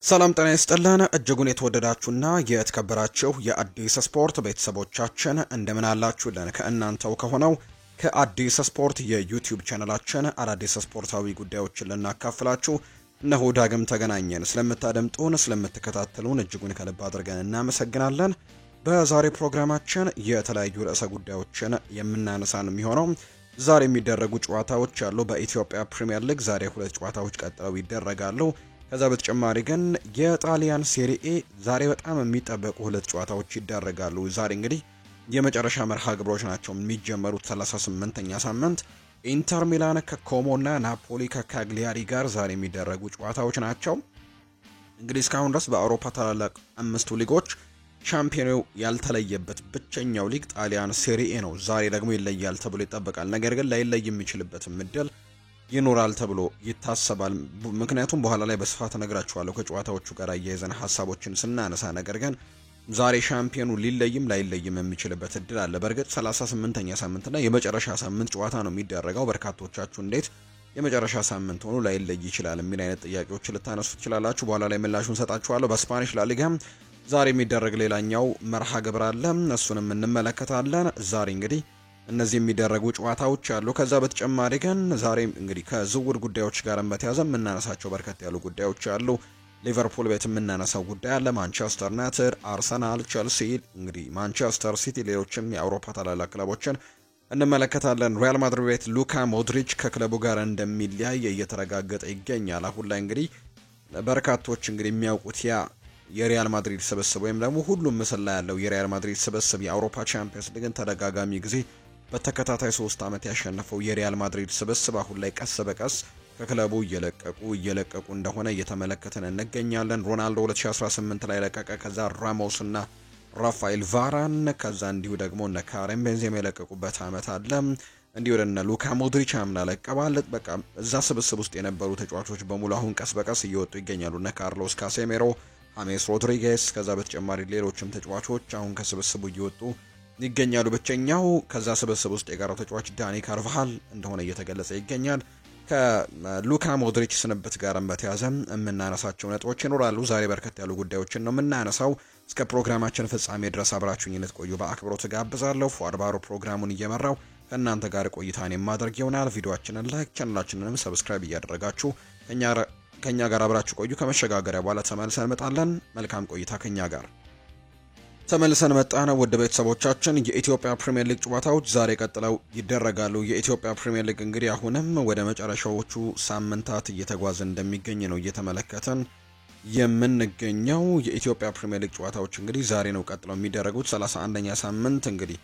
ሰላም ጤና ይስጥልን እጅጉን የተወደዳችሁና የተከበራችሁ የአዲስ ስፖርት ቤተሰቦቻችን እንደምን አላችሁልን? ከእናንተው ከሆነው ከአዲስ ስፖርት የዩቲዩብ ቻናላችን አዳዲስ ስፖርታዊ ጉዳዮችን ልናካፍላችሁ እነሆ ዳግም ተገናኘን። ስለምታደምጡን ስለምትከታተሉን እጅጉን ከልብ አድርገን እናመሰግናለን። በዛሬ ፕሮግራማችን የተለያዩ ርዕሰ ጉዳዮችን የምናነሳን የሚሆነው ዛሬ የሚደረጉ ጨዋታዎች አሉ። በኢትዮጵያ ፕሪሚየር ሊግ ዛሬ ሁለት ጨዋታዎች ቀጥለው ይደረጋሉ። ከዛ በተጨማሪ ግን የጣሊያን ሴሪኤ ዛሬ በጣም የሚጠበቁ ሁለት ጨዋታዎች ይደረጋሉ። ዛሬ እንግዲህ የመጨረሻ መርሃ ግብሮች ናቸው የሚጀመሩት 38ኛ ሳምንት ኢንተር ሚላን ከኮሞና ናፖሊ ከካግሊያሪ ጋር ዛሬ የሚደረጉ ጨዋታዎች ናቸው። እንግዲህ እስካሁን ድረስ በአውሮፓ ታላላቅ አምስቱ ሊጎች ሻምፒዮኑ ያልተለየበት ብቸኛው ሊግ ጣሊያን ሴሪኤ ነው። ዛሬ ደግሞ ይለያል ተብሎ ይጠበቃል። ነገር ግን ላይለይ የሚችልበት እድል ይኖራል ተብሎ ይታሰባል። ምክንያቱም በኋላ ላይ በስፋት እነግራችኋለሁ ከጨዋታዎቹ ጋር አያይዘን ሐሳቦችን ስናነሳ። ነገር ግን ዛሬ ሻምፒዮኑ ሊለይም ላይለይም የሚችልበት እድል አለ። በእርግጥ 38ኛ ሳምንትና የመጨረሻ ሳምንት ጨዋታ ነው የሚደረገው። በርካቶቻችሁ እንዴት የመጨረሻ ሳምንት ሆኖ ላይለይ ይችላል የሚል አይነት ጥያቄዎች ልታነሱ ትችላላችሁ። በኋላ ላይ ምላሹን ሰጣችኋለሁ። በስፓኒሽ ላሊጋ ዛሬ የሚደረግ ሌላኛው መርሃ ግብር አለ። እሱንም እንመለከታለን። ዛሬ እንግዲህ እነዚህ የሚደረጉ ጨዋታዎች አሉ። ከዛ በተጨማሪ ግን ዛሬ እንግዲህ ከዝውውር ጉዳዮች ጋር በተያያዘ የምናነሳቸው በርከት ያሉ ጉዳዮች አሉ። ሊቨርፑል ቤት የምናነሳው ጉዳይ አለ። ማንቸስተር ዩናይትድ፣ አርሰናል፣ ቸልሲ፣ እንግዲህ ማንቸስተር ሲቲ፣ ሌሎችም የአውሮፓ ታላላቅ ክለቦችን እንመለከታለን። ሪያል ማድሪድ ቤት ሉካ ሞድሪች ከክለቡ ጋር እንደሚለያይ እየተረጋገጠ ይገኛል። አሁን ላይ እንግዲህ በርካቶች እንግዲህ የሚያውቁት ያ የሪያል ማድሪድ ስብስብ ወይም ደግሞ ሁሉም ምስል ላይ ያለው የሪያል ማድሪድ ስብስብ የአውሮፓ ቻምፒየንስ ሊግን ተደጋጋሚ ጊዜ በተከታታይ 3 ዓመት ያሸነፈው የሪያል ማድሪድ ስብስብ አሁን ላይ ቀስ በቀስ ከክለቡ እየለቀቁ እንደሆነ እየተመለከተን እንገኛለን። ሮናልዶ 2018 ላይ ለቀቀ። ከዛ ራሞስ እና ራፋኤል ቫራን ከዛ እንዲሁ ደግሞ እነ ካሪም ቤንዜማ የለቀቁበት ዓመት አለ። እንዲሁ እነ ሉካ ሞድሪች አምና ለቀዋል። በቃ እዛ ስብስብ ውስጥ የነበሩ ተጫዋቾች በሙሉ አሁን ቀስ በቀስ እየወጡ ይገኛሉ። እነ ካርሎስ ካሴሜሮ፣ ሀሜስ ሮድሪጌስ ከዛ በተጨማሪ ሌሎችም ተጫዋቾች አሁን ከስብስቡ እየወጡ ይገኛሉ። ብቸኛው ከዛ ስብስብ ውስጥ የቀረው ተጫዋች ዳኒ ካርቫሃል እንደሆነ እየተገለጸ ይገኛል። ከሉካ ሞድሪች ስንብት ጋር በተያያዘ የምናነሳቸው ነጥቦች ይኖራሉ። ዛሬ በርከት ያሉ ጉዳዮችን ነው የምናነሳው። እስከ ፕሮግራማችን ፍጻሜ ድረስ አብራችሁኝ እንድትቆዩ በአክብሮት ጋብዛለሁ። ፏድ ባሮ ፕሮግራሙን እየመራው ከእናንተ ጋር ቆይታን የማደርግ ይሆናል። ቪዲዮአችንን ላይክ፣ ቻናላችንንም ሰብስክራይብ እያደረጋችሁ ከኛ ጋር አብራችሁ ቆዩ። ከመሸጋገሪያ በኋላ ተመልሰን እንመጣለን። መልካም ቆይታ ከኛ ጋር። ተመልሰን መጣን። ውድ ቤተሰቦቻችን የኢትዮጵያ ፕሪሚየር ሊግ ጨዋታዎች ዛሬ ቀጥለው ይደረጋሉ። የኢትዮጵያ ፕሪሚየር ሊግ እንግዲህ አሁንም ወደ መጨረሻዎቹ ሳምንታት እየተጓዘ እንደሚገኝ ነው እየተመለከተን የምንገኘው። የኢትዮጵያ ፕሪሚየር ሊግ ጨዋታዎች እንግዲህ ዛሬ ነው ቀጥለው የሚደረጉት። 31ኛ ሳምንት እንግዲህ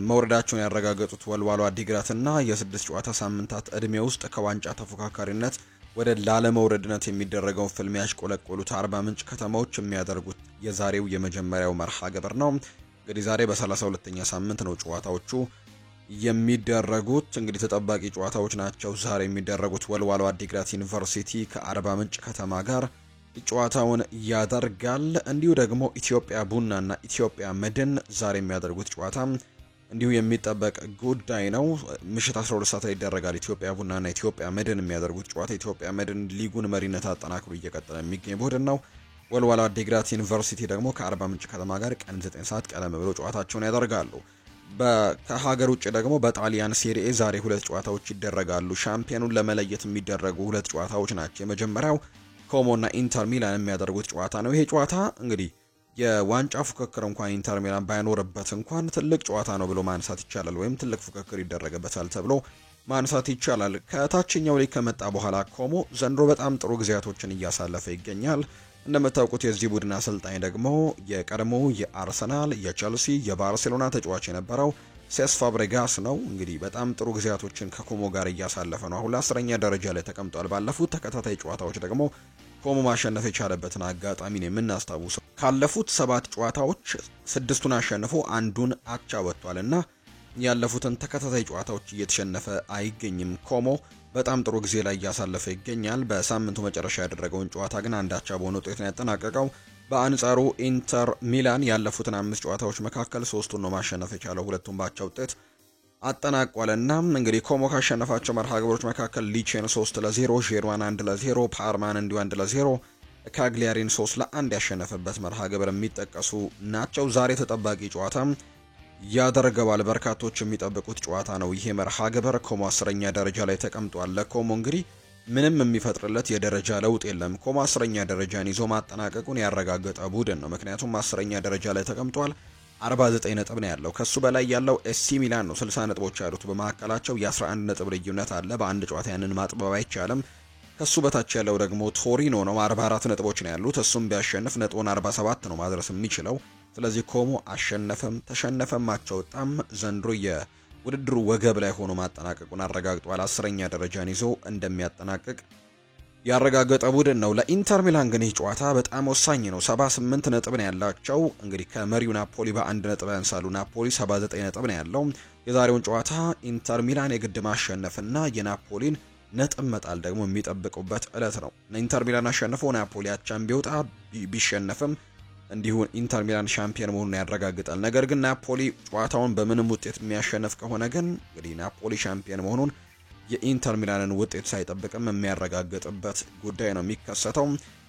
መውረዳቸውን ያረጋገጡት ወልዋሎ አዲግራትና የስድስት ጨዋታ ሳምንታት እድሜ ውስጥ ከዋንጫ ተፎካካሪነት ወደ ላለመውረድነት የሚደረገው ፍልሚያ ያሽቆለቆሉት አርባ ምንጭ ከተማዎች የሚያደርጉት የዛሬው የመጀመሪያው መርሃ ግብር ነው። እንግዲህ ዛሬ በ32ኛ ሳምንት ነው ጨዋታዎቹ የሚደረጉት። እንግዲህ ተጠባቂ ጨዋታዎች ናቸው ዛሬ የሚደረጉት። ወልዋሎ አዲግራት ዩኒቨርሲቲ ከአርባ ምንጭ ከተማ ጋር ጨዋታውን ያደርጋል። እንዲሁ ደግሞ ኢትዮጵያ ቡናና ኢትዮጵያ መድን ዛሬ የሚያደርጉት ጨዋታ እንዲሁ የሚጠበቅ ጉዳይ ነው። ምሽት 12 ሰዓት ላይ ይደረጋል። ኢትዮጵያ ቡናና ኢትዮጵያ መድን የሚያደርጉት ጨዋታ ኢትዮጵያ መድን ሊጉን መሪነት አጠናክሮ እየቀጠለ የሚገኝ ቡድን ነው። ወልዋሎ አዲግራት ዩኒቨርሲቲ ደግሞ ከአርባ ምንጭ ከተማ ጋር ቀን 9 ሰዓት ቀደም ብለው ጨዋታቸውን ያደርጋሉ። ከሀገር ውጭ ደግሞ በጣሊያን ሴሪኤ ዛሬ ሁለት ጨዋታዎች ይደረጋሉ። ሻምፒዮኑን ለመለየት የሚደረጉ ሁለት ጨዋታዎች ናቸው። የመጀመሪያው ኮሞና ኢንተር ሚላን የሚያደርጉት ጨዋታ ነው። ይሄ ጨዋታ እንግዲህ የዋንጫ ፉክክር እንኳን ኢንተር ሚላን ባይኖርበት እንኳን ትልቅ ጨዋታ ነው ብሎ ማንሳት ይቻላል። ወይም ትልቅ ፉክክር ይደረግበታል ተብሎ ማንሳት ይቻላል። ከታችኛው ላይ ከመጣ በኋላ ኮሞ ዘንድሮ በጣም ጥሩ ጊዜያቶችን እያሳለፈ ይገኛል። እንደምታውቁት የዚህ ቡድን አሰልጣኝ ደግሞ የቀድሞ የአርሰናል፣ የቸልሲ፣ የባርሴሎና ተጫዋች የነበረው ሴስ ፋብሬጋስ ነው። እንግዲህ በጣም ጥሩ ጊዜያቶችን ከኮሞ ጋር እያሳለፈ ነው። አሁን 10ኛ ደረጃ ላይ ተቀምጧል። ባለፉት ተከታታይ ጨዋታዎች ደግሞ ኮሞ ማሸነፍ የቻለበትን አጋጣሚ ነው የምናስታውሰው። ካለፉት 7 ጨዋታዎች 6ቱን አሸንፎ አንዱን አቻ ወጥቷልና ያለፉትን ተከታታይ ጨዋታዎች እየተሸነፈ አይገኝም። ኮሞ በጣም ጥሩ ጊዜ ላይ እያሳለፈ ይገኛል። በሳምንቱ መጨረሻ ያደረገውን ጨዋታ ግን አንድ አቻ በሆነ ውጤት ነው ያጠናቀቀው። በአንጻሩ ኢንተር ሚላን ያለፉትን 5 ጨዋታዎች መካከል 3ቱን ነው ማሸነፍ የቻለው፣ ሁለቱን ባቻ ውጤት አጠናቋልና እንግዲህ ኮሞ ካሸነፋቸው መርሃ ግብሮች መካከል ሊቼን 3-0፣ ጄርዋን 1-0፣ ፓርማን እንዲሁ 1-0 ካግሊያሪን 3-1 ያሸነፈበት መርሃ ግብር የሚጠቀሱ ናቸው። ዛሬ ተጠባቂ ጨዋታ ያደርገዋል። በርካቶች የሚጠብቁት ጨዋታ ነው። ይሄ መርሃ ግብር ኮሞ 10ኛ ደረጃ ላይ ተቀምጧል። ለኮሞ እንግዲህ ምንም የሚፈጥርለት የደረጃ ለውጥ የለም። ኮሞ 10ኛ ደረጃን ይዞ ማጠናቀቁን ያረጋገጠ ቡድን ነው። ምክንያቱም 10ኛ ደረጃ ላይ ተቀምጧል። 49 ነጥብ ነው ያለው። ከሱ በላይ ያለው ኤሲ ሚላን ነው 60 ነጥቦች ያሉት። በመካከላቸው የ11 ነጥብ ልዩነት አለ። በአንድ ጨዋታ ያንን ማጥበብ አይቻልም። ከሱ በታች ያለው ደግሞ ቶሪኖ ነው። 44 ነጥቦች ነው ያሉት። እሱም ቢያሸንፍ ነጥቡን 47 ነው ማድረስ የሚችለው። ስለዚህ ኮሞ አሸነፈም ተሸነፈም አቻወጣም ዘንድሮ የውድድሩ ወገብ ላይ ሆኖ ማጠናቀቁን አረጋግጧል። 10ኛ ደረጃን ይዞ እንደሚያጠናቅቅ ያረጋገጠ ቡድን ነው። ለኢንተር ሚላን ግን ይህ ጨዋታ በጣም ወሳኝ ነው። 78 ነጥብ ነው ያላቸው። እንግዲህ ከመሪው ናፖሊ በአንድ ነጥብ ያንሳሉ። ናፖሊ 79 ነጥብ ነው ያለው። የዛሬውን ጨዋታ ኢንተር ሚላን የግድ ማሸነፍና የናፖሊን ነጥብ መጣል ደግሞ የሚጠብቁበት እለት ነው። ኢንተር ሚላን አሸንፎ ናፖሊ አቻም ቢወጣ ቢሸነፍም እንዲሁ ኢንተር ሚላን ሻምፒዮን መሆኑን ያረጋግጣል። ነገር ግን ናፖሊ ጨዋታውን በምንም ውጤት የሚያሸንፍ ከሆነ ግን እንግዲህ ናፖሊ ሻምፒዮን መሆኑን የኢንተር ሚላንን ውጤት ሳይጠብቅም የሚያረጋግጥበት ጉዳይ ነው የሚከሰተው።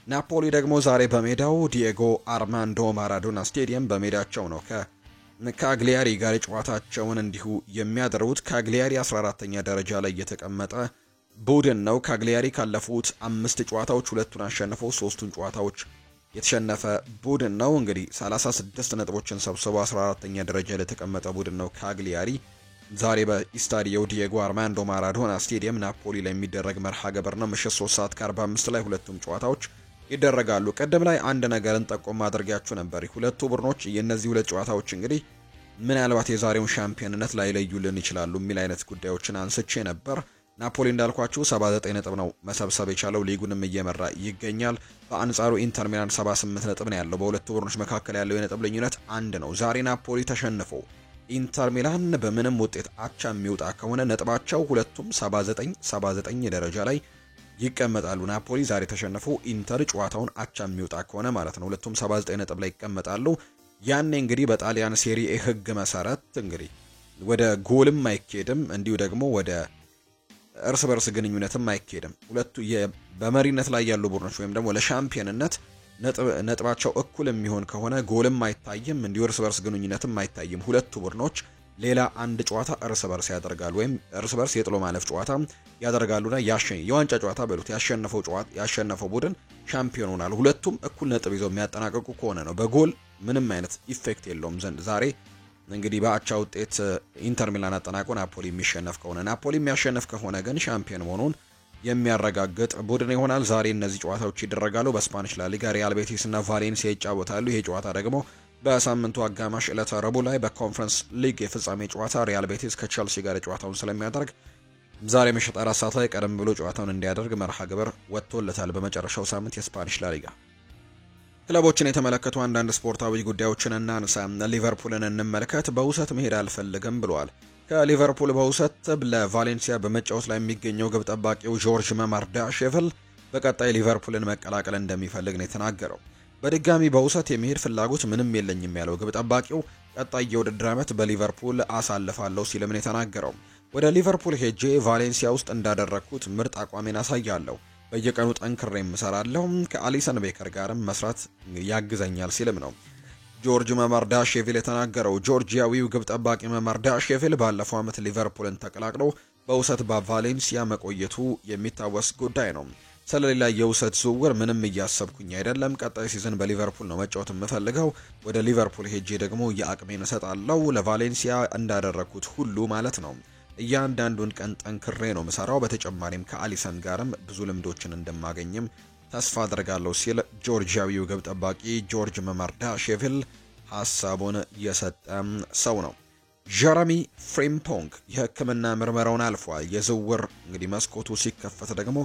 ናፖሊ ደግሞ ዛሬ በሜዳው ዲየጎ አርማንዶ ማራዶና ስቴዲየም በሜዳቸው ነው ከካግሊያሪ ጋር ጨዋታቸውን እንዲሁ የሚያደርጉት። ካግሊያሪ 14ኛ ደረጃ ላይ የተቀመጠ ቡድን ነው። ካግሊያሪ ካለፉት 5 ጨዋታዎች 2ቱን አሸንፎ 3ቱን ጨዋታዎች የተሸነፈ ቡድን ነው። እንግዲህ 36 ነጥቦችን ሰብስቦ 14ኛ ደረጃ ላይ የተቀመጠ ቡድን ነው ካግሊያሪ። ዛሬ በኢስታዲዮ ዲየጎ አርማንዶ ማራዶና ስቴዲየም ናፖሊ ላይ የሚደረግ መርሃ ግብር ነው። ምሽት 3:45 ላይ ሁለቱም ጨዋታዎች ይደረጋሉ። ቀደም ላይ አንድ ነገርን ጠቆም አድርጋችሁ ነበር። ሁለቱ ቡድኖች የእነዚህ ሁለት ጨዋታዎች እንግዲህ ምናልባት የዛሬውን ሻምፒዮንነት ላይለዩልን ይችላሉ የሚል አይነት ጉዳዮችን አንስቼ ነበር። ናፖሊ እንዳልኳችሁ 79 ነጥብ ነው መሰብሰብ የቻለው፣ ሊጉንም እየመራ ይገኛል። በአንጻሩ ኢንተር ሚላን 78 ነጥብ ነው ያለው። በሁለቱ ቡድኖች መካከል ያለው የነጥብ ልዩነት 1 ነው። ዛሬ ናፖሊ ተሸንፎ ኢንተር ሚላን በምንም ውጤት አቻ የሚወጣ ከሆነ ነጥባቸው ሁለቱም 79 ደረጃ ላይ ይቀመጣሉ። ናፖሊ ዛሬ ተሸንፎ ኢንተር ጨዋታውን አቻ የሚወጣ ከሆነ ማለት ነው ሁለቱም 79 ነጥብ ላይ ይቀመጣሉ። ያኔ እንግዲህ በጣሊያን ሴሪኤ ሕግ መሰረት እንግዲህ ወደ ጎልም አይኬድም፣ እንዲሁ ደግሞ ወደ እርስ በርስ ግንኙነትም አይኬድም። ሁለቱ በመሪነት ላይ ያሉ ቡድኖች ወይም ደግሞ ለሻምፒዮንነት ነጥባቸው እኩል የሚሆን ከሆነ ጎልም አይታይም፣ እንዲሁ እርስ በርስ ግንኙነትም አይታይም። ሁለቱ ቡድኖች ሌላ አንድ ጨዋታ እርስ በርስ ያደርጋሉ፣ ወይም እርስ በርስ የጥሎ ማለፍ ጨዋታ ያደርጋሉና የዋንጫ ጨዋታ በሉት ያሸነፈው ቡድን ሻምፒዮን ሆናል። ሁለቱም እኩል ነጥብ ይዘው የሚያጠናቅቁ ከሆነ ነው። በጎል ምንም አይነት ኢፌክት የለውም። ዘንድ ዛሬ እንግዲህ በአቻ ውጤት ኢንተር ሚላን አጠናቆ ናፖሊ የሚሸነፍ ከሆነ ናፖሊ የሚያሸነፍ ከሆነ ግን ሻምፒዮን መሆኑን የሚያረጋግጥ ቡድን ይሆናል። ዛሬ እነዚህ ጨዋታዎች ይደረጋሉ። በስፓኒሽ ላሊጋ ሪያል ቤቲስ እና ቫሌንሲያ ይጫወታሉ። ይሄ ጨዋታ ደግሞ በሳምንቱ አጋማሽ ዕለተ ረቡዕ ላይ በኮንፈረንስ ሊግ የፍጻሜ ጨዋታ ሪያል ቤቲስ ከቼልሲ ጋር ጨዋታውን ስለሚያደርግ ዛሬ ምሽት 4 ሰዓት ላይ ቀደም ብሎ ጨዋታውን እንዲያደርግ መርሃ ግብር ወጥቶለታል። በመጨረሻው ሳምንት የስፓኒሽ ላሊጋ ክለቦችን የተመለከቱ አንዳንድ ስፖርታዊ ጉዳዮችን እናንሳ። ሊቨርፑልን እንመልከት። በውሰት መሄድ አልፈልግም ብሏል። ከሊቨርፑል በውሰት ለቫሌንሲያ በመጫወት ላይ የሚገኘው ግብ ጠባቂው ጆርጅ መማርዳሽቪሊ በቀጣይ ሊቨርፑልን መቀላቀል እንደሚፈልግ ነው የተናገረው። በድጋሚ በውሰት የመሄድ ፍላጎት ምንም የለኝም ያለው ግብ ጠባቂው ቀጣይ የውድድር ዓመት በሊቨርፑል አሳልፋለሁ ሲልም ነው የተናገረው። ወደ ሊቨርፑል ሄጄ ቫሌንሲያ ውስጥ እንዳደረግኩት ምርጥ አቋሜን አሳያለሁ። በየቀኑ ጠንክሬ እሰራለሁ። ከአሊሰን ቤከር ጋርም መስራት ያግዘኛል ሲልም ነው ጆርጅ መማርዳሽቪሊ የተናገረው። ጆርጂያዊው ግብ ጠባቂ መማርዳሽቪሊ ባለፈው ዓመት ሊቨርፑልን ተቀላቅሎ በውሰት በቫሌንሲያ መቆየቱ የሚታወስ ጉዳይ ነው። ስለሌላ የውሰት ዝውውር ምንም እያሰብኩኝ አይደለም። ቀጣይ ሲዝን በሊቨርፑል ነው መጫወት የምፈልገው። ወደ ሊቨርፑል ሄጄ ደግሞ የአቅሜን እሰጣለሁ፣ ለቫሌንሲያ እንዳደረግኩት ሁሉ ማለት ነው። እያንዳንዱን ቀን ጠንክሬ ነው ምሰራው። በተጨማሪም ከአሊሰን ጋርም ብዙ ልምዶችን እንደማገኝም ተስፋ አድርጋለሁ ሲል ጆርጂያዊው ግብ ጠባቂ ጆርጅ መማርዳሽቪሊ ሀሳቡን የሰጠ ሰው ነው። ጀረሚ ፍሪምፖንግ የሕክምና ምርመራውን አልፏል። የዝውውር እንግዲህ መስኮቱ ሲከፈት ደግሞ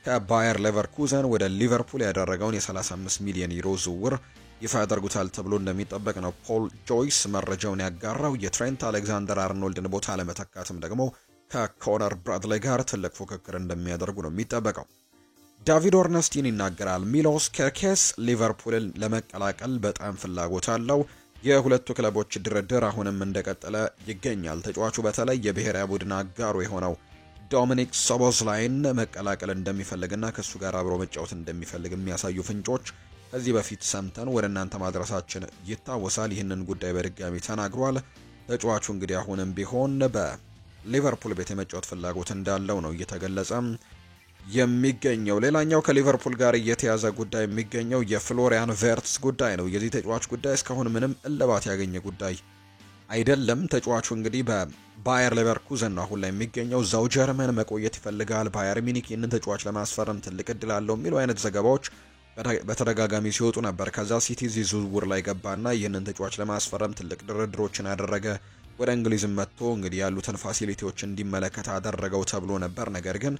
ከባየር ሌቨርኩዘን ወደ ሊቨርፑል ያደረገውን የ35 ሚሊዮን ዩሮ ዝውውር ይፋ ያደርጉታል ተብሎ እንደሚጠበቅ ነው ፖል ጆይስ መረጃውን ያጋራው። የትሬንት አሌክዛንደር አርኖልድን ቦታ ለመተካትም ደግሞ ከኮነር ብራድሌ ጋር ትልቅ ፉክክር እንደሚያደርጉ ነው የሚጠበቀው። ዳቪድ ኦርነስቲን ይናገራል። ሚሎስ ኬርኬስ ሊቨርፑልን ለመቀላቀል በጣም ፍላጎት አለው። የሁለቱ ክለቦች ድርድር አሁንም እንደቀጠለ ይገኛል። ተጫዋቹ በተለይ የብሔራዊ ቡድን አጋሩ የሆነው ዶሚኒክ ሶቦስላይን መቀላቀል እንደሚፈልግና ከሱ ጋር አብሮ መጫወት እንደሚፈልግ የሚያሳዩ ፍንጮች ከዚህ በፊት ሰምተን ወደ እናንተ ማድረሳችን ይታወሳል። ይህንን ጉዳይ በድጋሚ ተናግሯል። ተጫዋቹ እንግዲህ አሁንም ቢሆን በሊቨርፑል ቤት የመጫወት ፍላጎት እንዳለው ነው እየተገለጸ የሚገኘው። ሌላኛው ከሊቨርፑል ጋር እየተያዘ ጉዳይ የሚገኘው የፍሎሪያን ቨርትስ ጉዳይ ነው። የዚህ ተጫዋች ጉዳይ እስካሁን ምንም እልባት ያገኘ ጉዳይ አይደለም። ተጫዋቹ እንግዲህ በባየር ሌቨርኩዘን ነው አሁን ላይ የሚገኘው። እዛው ጀርመን መቆየት ይፈልጋል። ባየር ሚኒክ ይህንን ተጫዋች ለማስፈረም ትልቅ እድል አለው የሚሉ አይነት ዘገባዎች በተደጋጋሚ ሲወጡ ነበር። ከዛ ሲቲ ዝውውር ላይ ገባና ይህንን ተጫዋች ለማስፈረም ትልቅ ድርድሮችን ያደረገ ወደ እንግሊዝም መጥቶ እንግዲህ ያሉትን ፋሲሊቲዎች እንዲመለከት አደረገው ተብሎ ነበር። ነገር ግን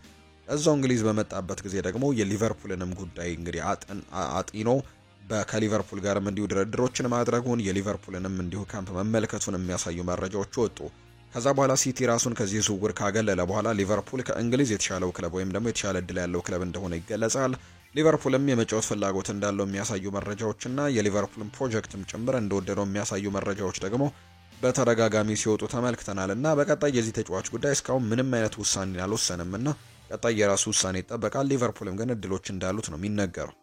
እዛው እንግሊዝ በመጣበት ጊዜ ደግሞ የሊቨርፑልንም ጉዳይ እንግዲህ አጢኖ ከሊቨርፑል ጋርም እንዲሁ ድርድሮችን ማድረጉን የሊቨርፑልንም እንዲሁ ካምፕ መመልከቱን የሚያሳዩ መረጃዎች ወጡ። ከዛ በኋላ ሲቲ ራሱን ከዚህ ዝውውር ካገለለ በኋላ ሊቨርፑል ከእንግሊዝ የተሻለው ክለብ ወይም ደግሞ የተሻለ እድል ያለው ክለብ እንደሆነ ይገለጻል። ሊቨርፑልም የመጫወት ፍላጎት እንዳለው የሚያሳዩ መረጃዎችና የሊቨርፑልን ፕሮጀክትም ጭምር እንደወደደው የሚያሳዩ መረጃዎች ደግሞ በተደጋጋሚ ሲወጡ ተመልክተናል እና በቀጣይ የዚህ ተጫዋች ጉዳይ እስካሁን ምንም አይነት ውሳኔ አልወሰንም እና ቀጣይ የራሱ ውሳኔ ይጠበቃል። ሊቨርፑልም ግን እድሎች እንዳሉት ነው የሚነገረው።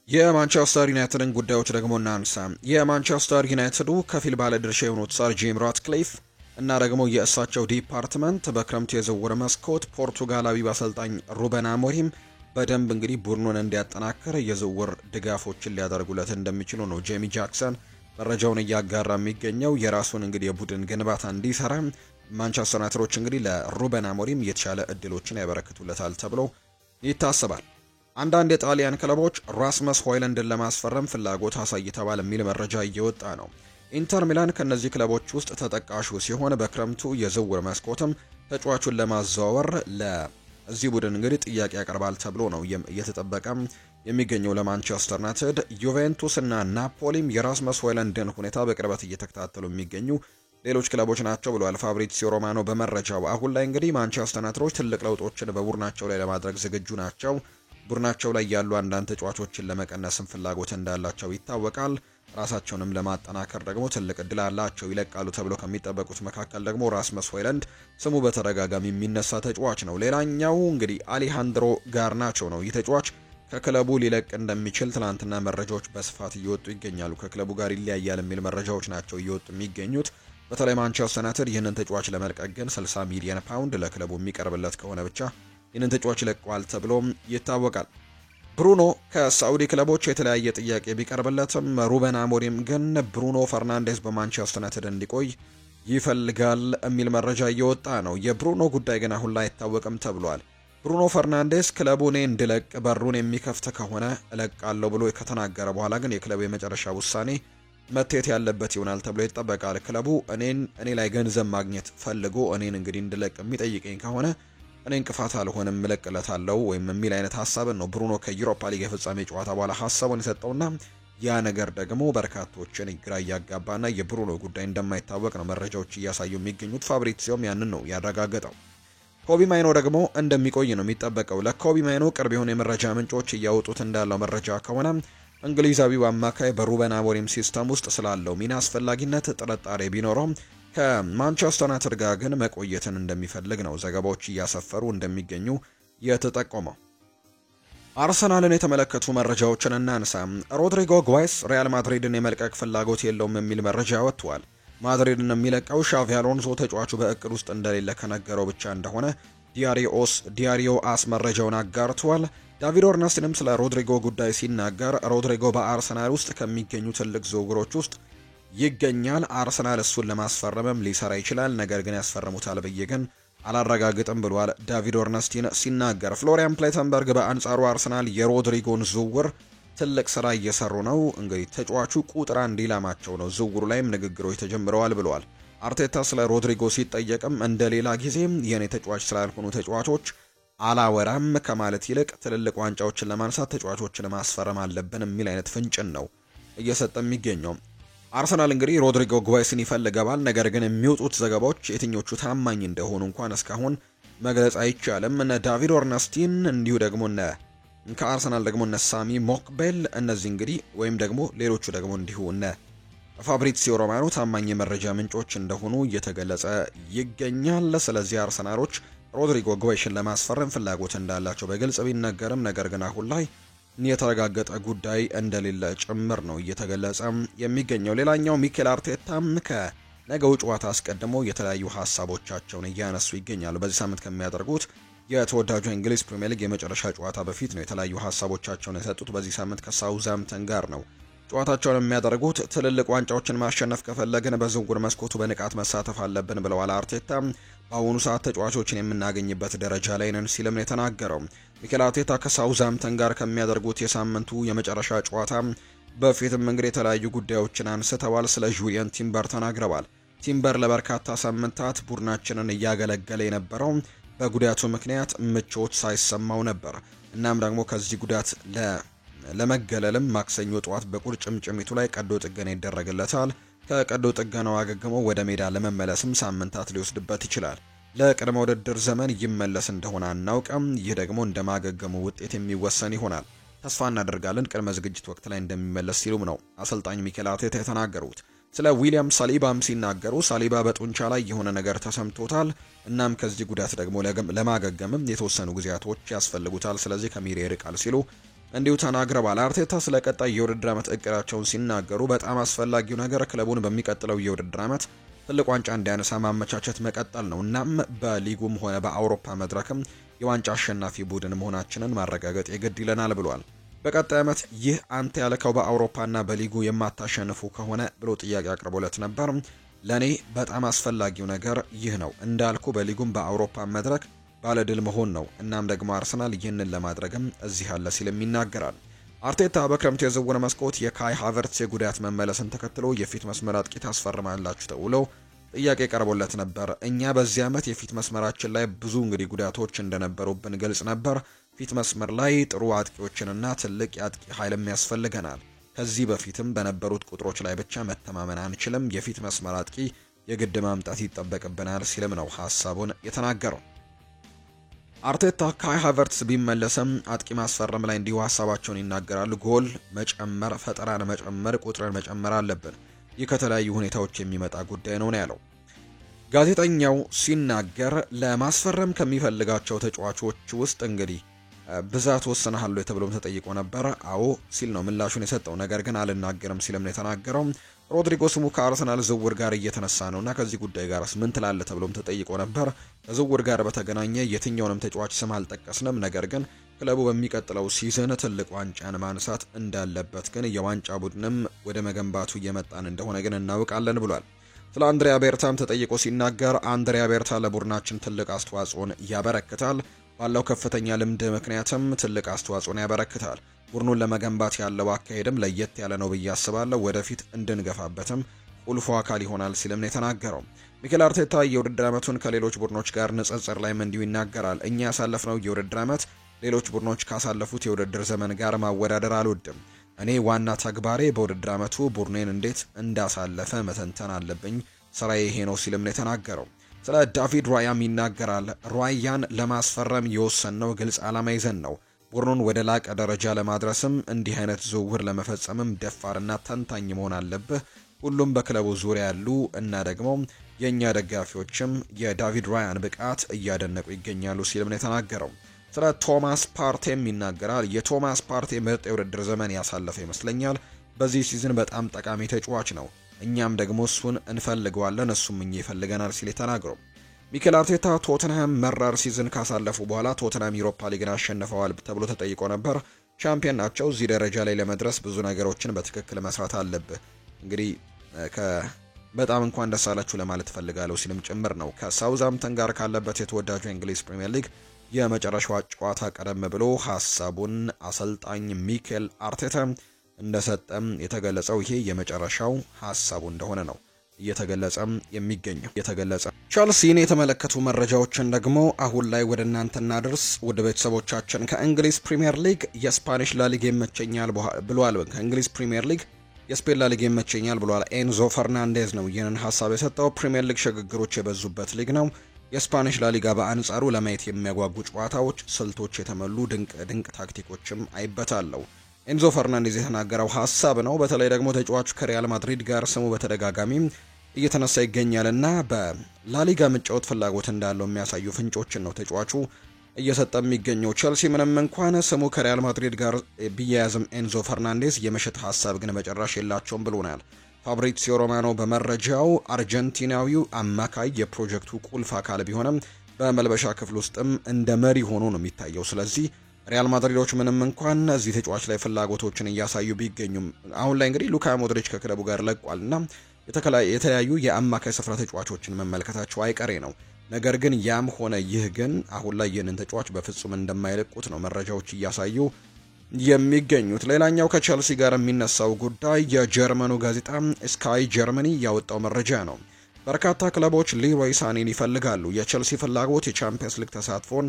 የማንቸስተር ዩናይትድን ጉዳዮች ደግሞ እናንሳ። የማንቸስተር ዩናይትዱ ከፊል ባለድርሻ የሆኑት ሰር ጂም ራትክሊፍ እና ደግሞ የእሳቸው ዲፓርትመንት በክረምቱ የዝውውር መስኮት ፖርቱጋላዊ አሰልጣኝ ሩበን አሞሪም በደንብ እንግዲህ ቡድኑን እንዲያጠናክር የዝውውር ድጋፎችን ሊያደርጉለት እንደሚችሉ ነው ጄሚ ጃክሰን መረጃውን እያጋራ የሚገኘው። የራሱን እንግዲህ የቡድን ግንባታ እንዲሰራ ማንቸስተር ዩናይትዶች እንግዲህ ለሩበን አሞሪም የተሻለ እድሎችን ያበረክቱለታል ተብሎ ይታሰባል። አንዳንድ የጣሊያን ክለቦች ራስመስ ሆይለንድን ለማስፈረም ፍላጎት አሳይተዋል የሚል መረጃ እየወጣ ነው። ኢንተር ሚላን ከነዚህ ክለቦች ውስጥ ተጠቃሹ ሲሆን በክረምቱ የዝውውር መስኮትም ተጫዋቹን ለማዘዋወር ለዚህ ቡድን እንግዲህ ጥያቄ ያቀርባል ተብሎ ነው እየተጠበቀ የሚገኘው። ለማንቸስተር ዩናይትድ ዩቬንቱስ እና ናፖሊም የራስመስ ሆይለንድን ሁኔታ በቅርበት እየተከታተሉ የሚገኙ ሌሎች ክለቦች ናቸው ብሏል ፋብሪዚዮ ሮማኖ በመረጃው። አሁን ላይ እንግዲህ ማንቸስተር ዩናይትዶች ትልቅ ለውጦችን በቡድናቸው ላይ ለማድረግ ዝግጁ ናቸው። ቡድናቸው ላይ ያሉ አንዳንድ ተጫዋቾችን ለመቀነስም ፍላጎት እንዳላቸው ይታወቃል። ራሳቸውንም ለማጠናከር ደግሞ ትልቅ እድል አላቸው። ይለቃሉ ተብሎ ከሚጠበቁት መካከል ደግሞ ራስመስ ሆይለንድ ስሙ በተደጋጋሚ የሚነሳ ተጫዋች ነው። ሌላኛው እንግዲህ አሌሃንድሮ ጋርናቾ ነው። ይህ ተጫዋች ከክለቡ ሊለቅ እንደሚችል ትናንትና መረጃዎች በስፋት እየወጡ ይገኛሉ። ከክለቡ ጋር ይለያያል የሚል መረጃዎች ናቸው እየወጡ የሚገኙት። በተለይ ማንቸስተር ዩናይትድ ይህንን ተጫዋች ለመልቀቅ ግን 60 ሚሊዮን ፓውንድ ለክለቡ የሚቀርብለት ከሆነ ብቻ ይህንን ተጫዋች ይለቀዋል ተብሎም ይታወቃል። ብሩኖ ከሳዑዲ ክለቦች የተለያየ ጥያቄ ቢቀርብለትም ሩበን አሞሪም ግን ብሩኖ ፈርናንዴዝ በማንቸስተር ዩናይትድ እንዲቆይ ይፈልጋል የሚል መረጃ እየወጣ ነው። የብሩኖ ጉዳይ ግን አሁን ላይ አይታወቅም ተብሏል። ብሩኖ ፈርናንዴዝ ክለቡ እኔ እንድለቅ በሩን የሚከፍት ከሆነ እለቃለሁ ብሎ ከተናገረ በኋላ ግን የክለቡ የመጨረሻ ውሳኔ መቴት ያለበት ይሆናል ተብሎ ይጠበቃል። ክለቡ እኔ ላይ ገንዘብ ማግኘት ፈልጎ እኔን እንግዲህ እንድለቅ የሚጠይቀኝ ከሆነ እኔ እንቅፋት አልሆንም እለቅለታለሁ ወይም የሚል አይነት ሀሳብን ነው ብሩኖ ከዩሮፓ ሊግ የፍጻሜ ጨዋታ በኋላ ሀሳቡን የሰጠውና ያ ነገር ደግሞ በርካቶችን ግራ እያጋባና የብሩኖ ጉዳይ እንደማይታወቅ ነው መረጃዎች እያሳዩ የሚገኙት። ፋብሪዚዮም ያንን ነው ያረጋገጠው። ኮቢ ማይኖ ደግሞ እንደሚቆይ ነው የሚጠበቀው። ለኮቢ ማይኖ ቅርብ የሆኑ የመረጃ ምንጮች እያወጡት እንዳለው መረጃ ከሆነ እንግሊዛዊው አማካይ በሩበን አሞሪም ሲስተም ውስጥ ስላለው ሚና አስፈላጊነት ጥርጣሬ ቢኖረውም ከማንቸስተር ዩናይትድ ጋር ግን መቆየትን እንደሚፈልግ ነው ዘገባዎች እያሰፈሩ እንደሚገኙ የተጠቆመው። አርሰናልን የተመለከቱ መረጃዎችን እናንሳ። ሮድሪጎ ጓይስ ሪያል ማድሪድን የመልቀቅ ፍላጎት የለውም የሚል መረጃ ወጥቷል። ማድሪድን የሚለቀው ሻቪ አሎንሶ ተጫዋቹ በእቅድ ውስጥ እንደሌለ ከነገረው ብቻ እንደሆነ ዲያሪዮ አስ መረጃውን አጋርቷል። ዳቪድ ኦርነስትንም ስለ ሮድሪጎ ጉዳይ ሲናገር ሮድሪጎ በአርሰናል ውስጥ ከሚገኙ ትልቅ ዝውውሮች ውስጥ ይገኛል። አርሰናል እሱን ለማስፈረምም ሊሰራ ይችላል፣ ነገር ግን ያስፈርሙታል ብዬ ግን አላረጋግጥም ብሏል ዳቪድ ኦርነስቲን ሲናገር። ፍሎሪያን ፕሌተንበርግ በአንጻሩ አርሰናል የሮድሪጎን ዝውውር ትልቅ ስራ እየሰሩ ነው። እንግዲህ ተጫዋቹ ቁጥር አንድ ኢላማቸው ነው። ዝውውሩ ላይም ንግግሮች ተጀምረዋል ብለዋል። አርቴታ ስለ ሮድሪጎ ሲጠየቅም እንደ ሌላ ጊዜ የኔ ተጫዋች ስላልሆኑ ተጫዋቾች አላወራም ከማለት ይልቅ ትልልቅ ዋንጫዎችን ለማንሳት ተጫዋቾችን ማስፈረም አለብን የሚል አይነት ፍንጭን ነው እየሰጠ የሚገኘው። አርሰናል እንግዲህ ሮድሪጎ ጓይስን ይፈልገዋል። ነገር ግን የሚወጡት ዘገባዎች የትኞቹ ታማኝ እንደሆኑ እንኳን እስካሁን መግለጽ አይቻልም። እነ ዳቪድ ኦርነስቲን እንዲሁ ደግሞ ከአርሰናል ደግሞ እነ ሳሚ ሞክቤል እነዚህ እንግዲህ ወይም ደግሞ ሌሎቹ ደግሞ እንዲሁ እነ ፋብሪዚዮ ሮማኖ ታማኝ የመረጃ ምንጮች እንደሆኑ እየተገለጸ ይገኛል። ስለዚህ አርሰናሎች ሮድሪጎ ጎይሽን ለማስፈረም ፍላጎት እንዳላቸው በግልጽ ቢነገርም ነገር ግን አሁን ላይ የተረጋገጠ ጉዳይ እንደሌለ ጭምር ነው እየተገለጸ የሚገኘው። ሌላኛው ሚኬል አርቴታ ከነገው ጨዋታ አስቀድሞ የተለያዩ ሀሳቦቻቸውን እያነሱ ይገኛሉ። በዚህ ሳምንት ከሚያደርጉት የተወዳጁ እንግሊዝ ፕሪሚየር ሊግ የመጨረሻ ጨዋታ በፊት ነው የተለያዩ ሀሳቦቻቸውን የሰጡት። በዚህ ሳምንት ከሳውዛምፕተን ጋር ነው ጨዋታቸውን የሚያደርጉት። ትልልቅ ዋንጫዎችን ማሸነፍ ከፈለግን በዝውውር መስኮቱ በንቃት መሳተፍ አለብን ብለዋል አርቴታ። በአሁኑ ሰዓት ተጫዋቾችን የምናገኝበት ደረጃ ላይ ነን ሲልም ነው የተናገረው። ሚኬል አርቴታ ከሳውዛምፕተን ጋር ከሚያደርጉት የሳምንቱ የመጨረሻ ጨዋታ በፊትም እንግዲህ የተለያዩ ጉዳዮችን አንስተዋል። ስለ ጁሊያን ቲምበር ተናግረዋል። ቲምበር ለበርካታ ሳምንታት ቡድናችንን እያገለገለ የነበረው በጉዳቱ ምክንያት ምቾት ሳይሰማው ነበር። እናም ደግሞ ከዚህ ጉዳት ለመገለልም ማክሰኞ ጠዋት በቁርጭምጭሚቱ ላይ ቀዶ ጥገና ይደረግለታል። ከቀዶ ጥገናው አገግሞ ወደ ሜዳ ለመመለስም ሳምንታት ሊወስድበት ይችላል። ለቅድመ ውድድር ዘመን ይመለስ እንደሆነ አናውቅም። ይህ ደግሞ እንደማገገሙ ውጤት የሚወሰን ይሆናል። ተስፋ እናደርጋለን ቅድመ ዝግጅት ወቅት ላይ እንደሚመለስ ሲሉም ነው አሰልጣኝ ሚኬል አርቴታ የተናገሩት። ስለ ዊሊያም ሳሊባም ሲናገሩ ሳሊባ በጡንቻ ላይ የሆነ ነገር ተሰምቶታል። እናም ከዚህ ጉዳት ደግሞ ለማገገምም የተወሰኑ ጊዜያቶች ያስፈልጉታል። ስለዚህ ከሜዳ ይርቃል ሲሉ እንዲሁ ተናግረዋል። አርቴታ ስለ ቀጣይ የውድድር ዓመት እቅዳቸውን ሲናገሩ በጣም አስፈላጊው ነገር ክለቡን በሚቀጥለው የውድድር ዓመት ትልቅ ዋንጫ እንዲያነሳ ማመቻቸት መቀጠል ነው። እናም በሊጉም ሆነ በአውሮፓ መድረክም የዋንጫ አሸናፊ ቡድን መሆናችንን ማረጋገጥ የግድ ይለናል ብሏል። በቀጣይ ዓመት ይህ አንተ ያልከው በአውሮፓና በሊጉ የማታሸንፉ ከሆነ ብሎ ጥያቄ አቅርቦለት ነበር። ለኔ በጣም አስፈላጊው ነገር ይህ ነው። እንዳልኩ በሊጉም በአውሮፓ መድረክ ባለድል መሆን ነው። እናም ደግሞ አርሰናል ይህንን ለማድረግም እዚህ አለ ሲልም ይናገራል። አርቴታ በክረምቱ የዝውውር መስኮት የካይ ሃቨርትስ የጉዳት መመለስን ተከትሎ የፊት መስመር አጥቂ ታስፈርማላችሁ ተብሎ ጥያቄ ቀርቦለት ነበር። እኛ በዚህ ዓመት የፊት መስመራችን ላይ ብዙ እንግዲህ ጉዳቶች እንደነበሩብን ግልጽ ነበር። ፊት መስመር ላይ ጥሩ አጥቂዎችንና ትልቅ የአጥቂ ኃይልም ያስፈልገናል። ከዚህ በፊትም በነበሩት ቁጥሮች ላይ ብቻ መተማመን አንችልም። የፊት መስመር አጥቂ የግድ ማምጣት ይጠበቅብናል ሲልም ነው ሀሳቡን የተናገረው። አርቴታ ካይ ሃቨርትስ ቢመለስም አጥቂ ማስፈረም ላይ እንዲሁ ሀሳባቸውን ይናገራሉ። ጎል መጨመር፣ ፈጠራን መጨመር፣ ቁጥርን መጨመር አለብን። ይህ ከተለያዩ ሁኔታዎች የሚመጣ ጉዳይ ነው ያለው ጋዜጠኛው ሲናገር። ለማስፈረም ከሚፈልጋቸው ተጫዋቾች ውስጥ እንግዲህ ብዛት ወስነሃል ተብሎም ተጠይቆ ነበር። አዎ ሲል ነው ምላሹን የሰጠው። ነገር ግን አልናገርም ሲልም ነው የተናገረው። ሮድሪጎ ስሙ ከአርሰናል ዝውውር ጋር እየተነሳ ነውና ከዚህ ጉዳይ ጋርስ ምን ትላለህ ተብሎም ተጠይቆ ነበር። ከዝውውር ጋር በተገናኘ የትኛውንም ተጫዋች ስም አልጠቀስንም። ነገር ግን ክለቡ በሚቀጥለው ሲዝን ትልቅ ዋንጫን ማንሳት እንዳለበት ግን የዋንጫ ቡድንም ወደ መገንባቱ እየመጣን እንደሆነ ግን እናውቃለን ብሏል። ስለ አንድሪያ ቤርታም ተጠይቆ ሲናገር አንድሪያ ቤርታ ለቡድናችን ትልቅ አስተዋጽኦን ያበረክታል። ባለው ከፍተኛ ልምድ ምክንያትም ትልቅ አስተዋጽኦን ያበረክታል። ቡድኑን ለመገንባት ያለው አካሄድም ለየት ያለ ነው ብዬ አስባለሁ። ወደፊት እንድንገፋበትም ቁልፉ አካል ይሆናል ሲልም ነው የተናገረው። ሚኬል አርቴታ የውድድር ዓመቱን ከሌሎች ቡድኖች ጋር ንጽጽር ላይም እንዲሁ ይናገራል። እኛ ያሳለፍነው የውድድር ዓመት ሌሎች ቡድኖች ካሳለፉት የውድድር ዘመን ጋር ማወዳደር አልወድም። እኔ ዋና ተግባሬ በውድድር ዓመቱ ቡድኔን እንዴት እንዳሳለፈ መተንተን አለብኝ። ስራዬ ይሄ ነው ሲልም ነው የተናገረው። ስለ ዳቪድ ራያም ይናገራል። ራያን ለማስፈረም የወሰንነው ግልጽ ዓላማ ይዘን ነው። ቡድኑን ወደ ላቀ ደረጃ ለማድረስም እንዲህ አይነት ዝውውር ለመፈጸምም ደፋርና ተንታኝ መሆን አለብህ። ሁሉም በክለቡ ዙሪያ ያሉ እና ደግሞ የእኛ ደጋፊዎችም የዳቪድ ራያን ብቃት እያደነቁ ይገኛሉ ሲልም ነው የተናገረው። ስለ ቶማስ ፓርቴም ይናገራል። የቶማስ ፓርቴ ምርጥ የውድድር ዘመን ያሳለፈ ይመስለኛል። በዚህ ሲዝን በጣም ጠቃሚ ተጫዋች ነው። እኛም ደግሞ እሱን እንፈልገዋለን፣ እሱም እኛ ይፈልገናል ሲል ተናግሮ ሚኬል አርቴታ ቶተንሃም መራር ሲዝን ካሳለፉ በኋላ ቶተንሃም ዩሮፓ ሊግን አሸንፈዋል ተብሎ ተጠይቆ ነበር። ቻምፒየን ናቸው። እዚህ ደረጃ ላይ ለመድረስ ብዙ ነገሮችን በትክክል መስራት አለብህ። እንግዲህ በጣም እንኳን ደስ አላችሁ ለማለት ፈልጋለሁ ሲልም ጭምር ነው ከሳውዛምፕተን ጋር ካለበት የተወዳጁ የእንግሊዝ ፕሪሚየር ሊግ የመጨረሻው ጨዋታ ቀደም ብሎ ሀሳቡን አሰልጣኝ ሚኬል አርቴታ እንደሰጠም የተገለጸው። ይሄ የመጨረሻው ሀሳቡ እንደሆነ ነው እየተገለጸም የሚገኘው። ቸልሲን የተመለከቱ መረጃዎችን ደግሞ አሁን ላይ ወደ እናንተ እናድርስ ወደ ቤተሰቦቻችን። ከእንግሊዝ ፕሪሚየር ሊግ የስፓኒሽ ላሊጋ ይመቸኛል ብሏል። ከእንግሊዝ ፕሪሚየር ሊግ የስፔን ላሊጋ ይመቸኛል ብሏል። ኤንዞ ፈርናንዴዝ ነው ይህንን ሀሳብ የሰጠው። ፕሪሚየር ሊግ ሽግግሮች የበዙበት ሊግ ነው። የስፓኒሽ ላሊጋ በአንጻሩ ለማየት የሚያጓጉ ጨዋታዎች፣ ስልቶች የተሞሉ ድንቅ ታክቲኮችም አይበታለው። ኤንዞ ፈርናንዴዝ የተናገረው ሀሳብ ነው። በተለይ ደግሞ ተጫዋቹ ከሪያል ማድሪድ ጋር ስሙ በተደጋጋሚ እየተነሳ ይገኛልና በላሊጋ መጫወት ፍላጎት እንዳለው የሚያሳዩ ፍንጮችን ነው ተጫዋቹ እየሰጠ የሚገኘው። ቸልሲ ምንም እንኳን ስሙ ከሪያል ማድሪድ ጋር ቢያያዝም ኤንዞ ፈርናንዴዝ የመሸጥ ሀሳብ ግን መጨረሻ የላቸውም ብሎናል። ፋብሪዚዮ ሮማኖ በመረጃው አርጀንቲናዊው አማካይ የፕሮጀክቱ ቁልፍ አካል ቢሆንም በመልበሻ ክፍል ውስጥም እንደ መሪ ሆኖ ነው የሚታየው። ስለዚህ ሪያል ማድሪዶች ምንም እንኳን እዚህ ተጫዋች ላይ ፍላጎቶችን እያሳዩ ቢገኙም አሁን ላይ እንግዲህ ሉካ ሞድሪች ከክለቡ ጋር ለቋልና የተለያዩ የአማካይ ስፍራ ተጫዋቾችን መመልከታቸው አይቀሬ ነው። ነገር ግን ያም ሆነ ይህ ግን አሁን ላይ ይህንን ተጫዋች በፍጹም እንደማይለቁት ነው መረጃዎች እያሳዩ የሚገኙት። ሌላኛው ከቸልሲ ጋር የሚነሳው ጉዳይ የጀርመኑ ጋዜጣ ስካይ ጀርመኒ ያወጣው መረጃ ነው። በርካታ ክለቦች ሊሮይ ሳኔን ይፈልጋሉ። የቸልሲ ፍላጎት የቻምፒየንስ ሊግ ተሳትፎን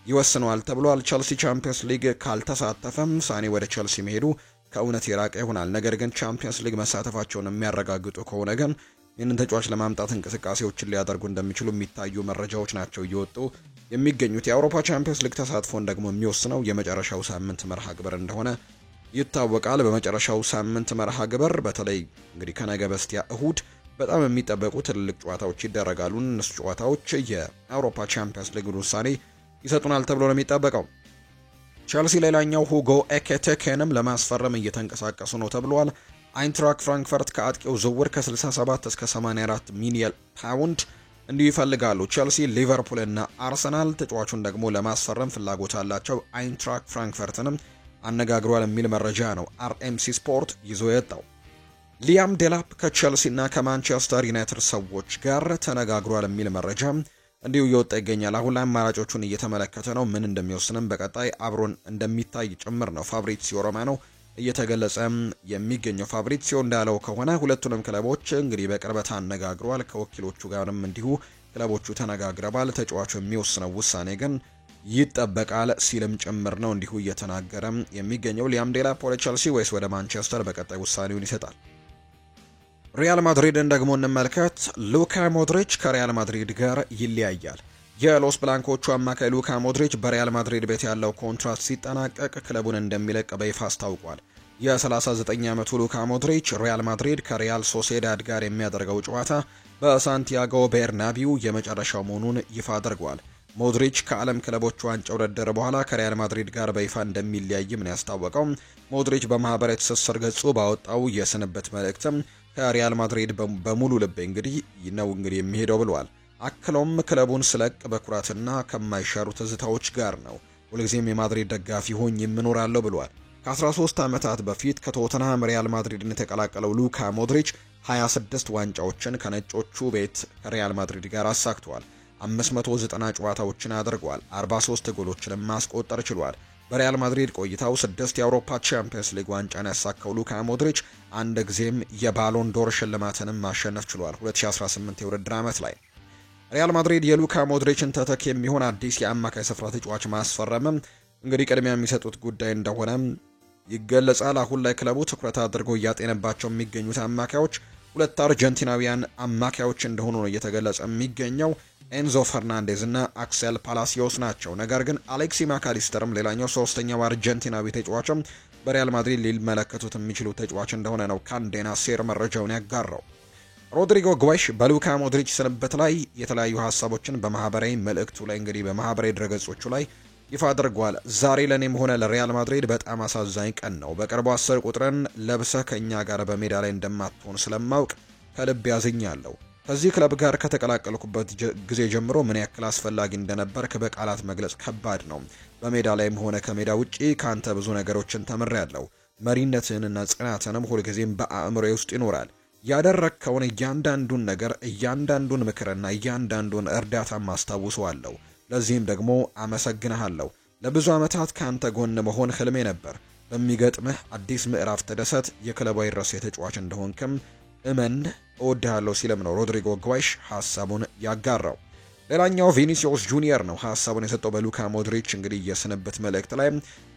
ይወስነዋል ተብሏል። ቸልሲ ቻምፒየንስ ሊግ ካልተሳተፈም ሳኔ ወደ ቸልሲ መሄዱ ከእውነት የራቀ ይሆናል። ነገር ግን ቻምፒየንስ ሊግ መሳተፋቸውን የሚያረጋግጡ ከሆነ ግን ይህንን ተጫዋች ለማምጣት እንቅስቃሴዎችን ሊያደርጉ እንደሚችሉ የሚታዩ መረጃዎች ናቸው እየወጡ የሚገኙት። የአውሮፓ ቻምፒየንስ ሊግ ተሳትፎን ደግሞ የሚወስነው የመጨረሻው ሳምንት መርሃ ግብር እንደሆነ ይታወቃል። በመጨረሻው ሳምንት መርሃ ግብር በተለይ እንግዲህ ከነገ በስቲያ እሁድ በጣም የሚጠበቁ ትልልቅ ጨዋታዎች ይደረጋሉ። እነሱ ጨዋታዎች የአውሮፓ ቻምፒየንስ ሊግ ውሳኔ ይሰጡናል ተብሎ ነው የሚጠበቀው። ቸልሲ ሌላኛው ሁጎ ኤኬቴኬንም ለማስፈረም እየተንቀሳቀሱ ነው ተብሏል። አይንትራክ ፍራንክፈርት ከአጥቂው ዝውውር ከ67 እስከ 84 ሚሊዮን ፓውንድ እንዲሁ ይፈልጋሉ። ቸልሲ፣ ሊቨርፑል እና አርሰናል ተጫዋቹን ደግሞ ለማስፈረም ፍላጎት አላቸው። አይንትራክ ፍራንክፈርትንም አነጋግሯል የሚል መረጃ ነው አርኤምሲ ስፖርት ይዞ የወጣው። ሊያም ዴላፕ ከቸልሲ እና ከማንቸስተር ዩናይትድ ሰዎች ጋር ተነጋግሯል የሚል መረጃ እንዲሁ እየወጣ ይገኛል። አሁን ላይ አማራጮቹን እየተመለከተ ነው። ምን እንደሚወስንም በቀጣይ አብሮን እንደሚታይ ጭምር ነው ፋብሪዚዮ ሮማኖ እየተገለጸ የሚገኘው። ፋብሪዚዮ እንዳለው ከሆነ ሁለቱንም ክለቦች እንግዲህ በቅርበት አነጋግሯል። ከወኪሎቹ ጋርም እንዲሁ ክለቦቹ ተነጋግረዋል። ተጫዋቹ የሚወስነው ውሳኔ ግን ይጠበቃል ሲልም ጭምር ነው እንዲሁ እየተናገረ የሚገኘው። ሊያም ዴላፕ ወደ ቸልሲ ወይስ ወደ ማንቸስተር በቀጣይ ውሳኔውን ይሰጣል። ሪያል ማድሪድን ደግሞ እንመልከት። ሉካ ሞድሪች ከሪያል ማድሪድ ጋር ይለያያል። የሎስ ብላንኮቹ አማካይ ሉካ ሞድሪች በሪያል ማድሪድ ቤት ያለው ኮንትራት ሲጠናቀቅ ክለቡን እንደሚለቅ በይፋ አስታውቋል። የ39 ዓመቱ ሉካ ሞድሪች ሪያል ማድሪድ ከሪያል ሶሴዳድ ጋር የሚያደርገው ጨዋታ በሳንቲያጎ ቤርናቢው የመጨረሻው መሆኑን ይፋ አድርጓል። ሞድሪች ከዓለም ክለቦች ዋንጫ ውድድር በኋላ ከሪያል ማድሪድ ጋር በይፋ እንደሚለያይም ነው ያስታወቀው። ሞድሪች በማህበራዊ ትስስር ገጹ ባወጣው የስንብት መልእክትም ከሪያል ማድሪድ በሙሉ ልብ እንግዲህ የሚሄደው ብሏል። አክሎም ክለቡን ስለቅ በኩራትና ከማይሻሩ ትዝታዎች ጋር ነው ሁልጊዜም የማድሪድ ደጋፊ ሆኜ እኖራለሁ ብሏል። ከ13 ዓመታት በፊት ከቶተንሃም ሪያል ማድሪድን የተቀላቀለው ሉካ ሞድሪች 26 ዋንጫዎችን ከነጮቹ ቤት ከሪያል ማድሪድ ጋር አሳክቷል። 590 ጨዋታዎችን አድርጓል። 43 ጎሎችንም ማስቆጠር ችሏል። በሪያል ማድሪድ ቆይታው 6 የአውሮፓ ቻምፒየንስ ሊግ ዋንጫን ያሳካው ሉካ ሞድሪች አንድ ጊዜም የባሎን ዶር ሽልማትንም ማሸነፍ ችሏል። 2018 የውድድር ዓመት ላይ ሪያል ማድሪድ የሉካ ሞድሪችን ተተኪ የሚሆን አዲስ የአማካይ ስፍራ ተጫዋች ማስፈረምም እንግዲህ ቅድሚያ የሚሰጡት ጉዳይ እንደሆነ ይገለጻል። አሁን ላይ ክለቡ ትኩረት አድርጎ እያጤነባቸው የሚገኙት አማካዮች ሁለት አርጀንቲናዊያን አማካዮች እንደሆኑ ነው እየተገለጸ የሚገኘው። ኤንዞ ፈርናንዴዝ እና አክሴል ፓላሲዮስ ናቸው። ነገር ግን አሌክሲ ማካሊስተርም ሌላኛው ሶስተኛው አርጀንቲናዊ ተጫዋችም በሪያል ማድሪድ ሊመለከቱት የሚችሉ ተጫዋች እንደሆነ ነው ካንዴና ሴር መረጃውን ያጋራው። ሮድሪጎ ጓይሽ በሉካ ሞድሪች ስንብት ላይ የተለያዩ ሀሳቦችን በማህበራዊ መልእክቱ ላይ እንግዲህ በማህበራዊ ድረገጾቹ ላይ ይፋ አድርጓል። ዛሬ ለኔም ሆነ ለሪያል ማድሪድ በጣም አሳዛኝ ቀን ነው። በቅርቡ 10 ቁጥርን ለብሰህ ከኛ ጋር በሜዳ ላይ እንደማትሆን ስለማውቅ ከልብ ያዝኛለሁ። ከዚህ ክለብ ጋር ከተቀላቀልኩበት ጊዜ ጀምሮ ምን ያክል አስፈላጊ እንደነበርክ በቃላት መግለጽ ከባድ ነው። በሜዳ ላይም ሆነ ከሜዳ ውጪ ካንተ ብዙ ነገሮችን ተምሬያለሁ። መሪነትህንና ጽናትንም ሁልጊዜም በአእምሮዬ ውስጥ ይኖራል። ያደረግከውን እያንዳንዱን ነገር፣ እያንዳንዱን ምክርና እያንዳንዱን እርዳታ ማስታውሰዋለሁ። ለዚህም ደግሞ አመሰግንሃለሁ። ለብዙ ዓመታት ካንተ ጎን መሆን ህልሜ ነበር። በሚገጥምህ አዲስ ምዕራፍ ተደሰት። የክለቡ አይረሴ ተጫዋች እንደሆንክም እመን፣ እወድሃለሁ ሲልም ነው ሮድሪጎ ጓይሽ ሐሳቡን ያጋራው። ሌላኛው ቪኒሲዮስ ጁኒየር ነው ሐሳቡን የሰጠው በሉካ ሞድሪች እንግዲህ የስንብት መልእክት ላይ።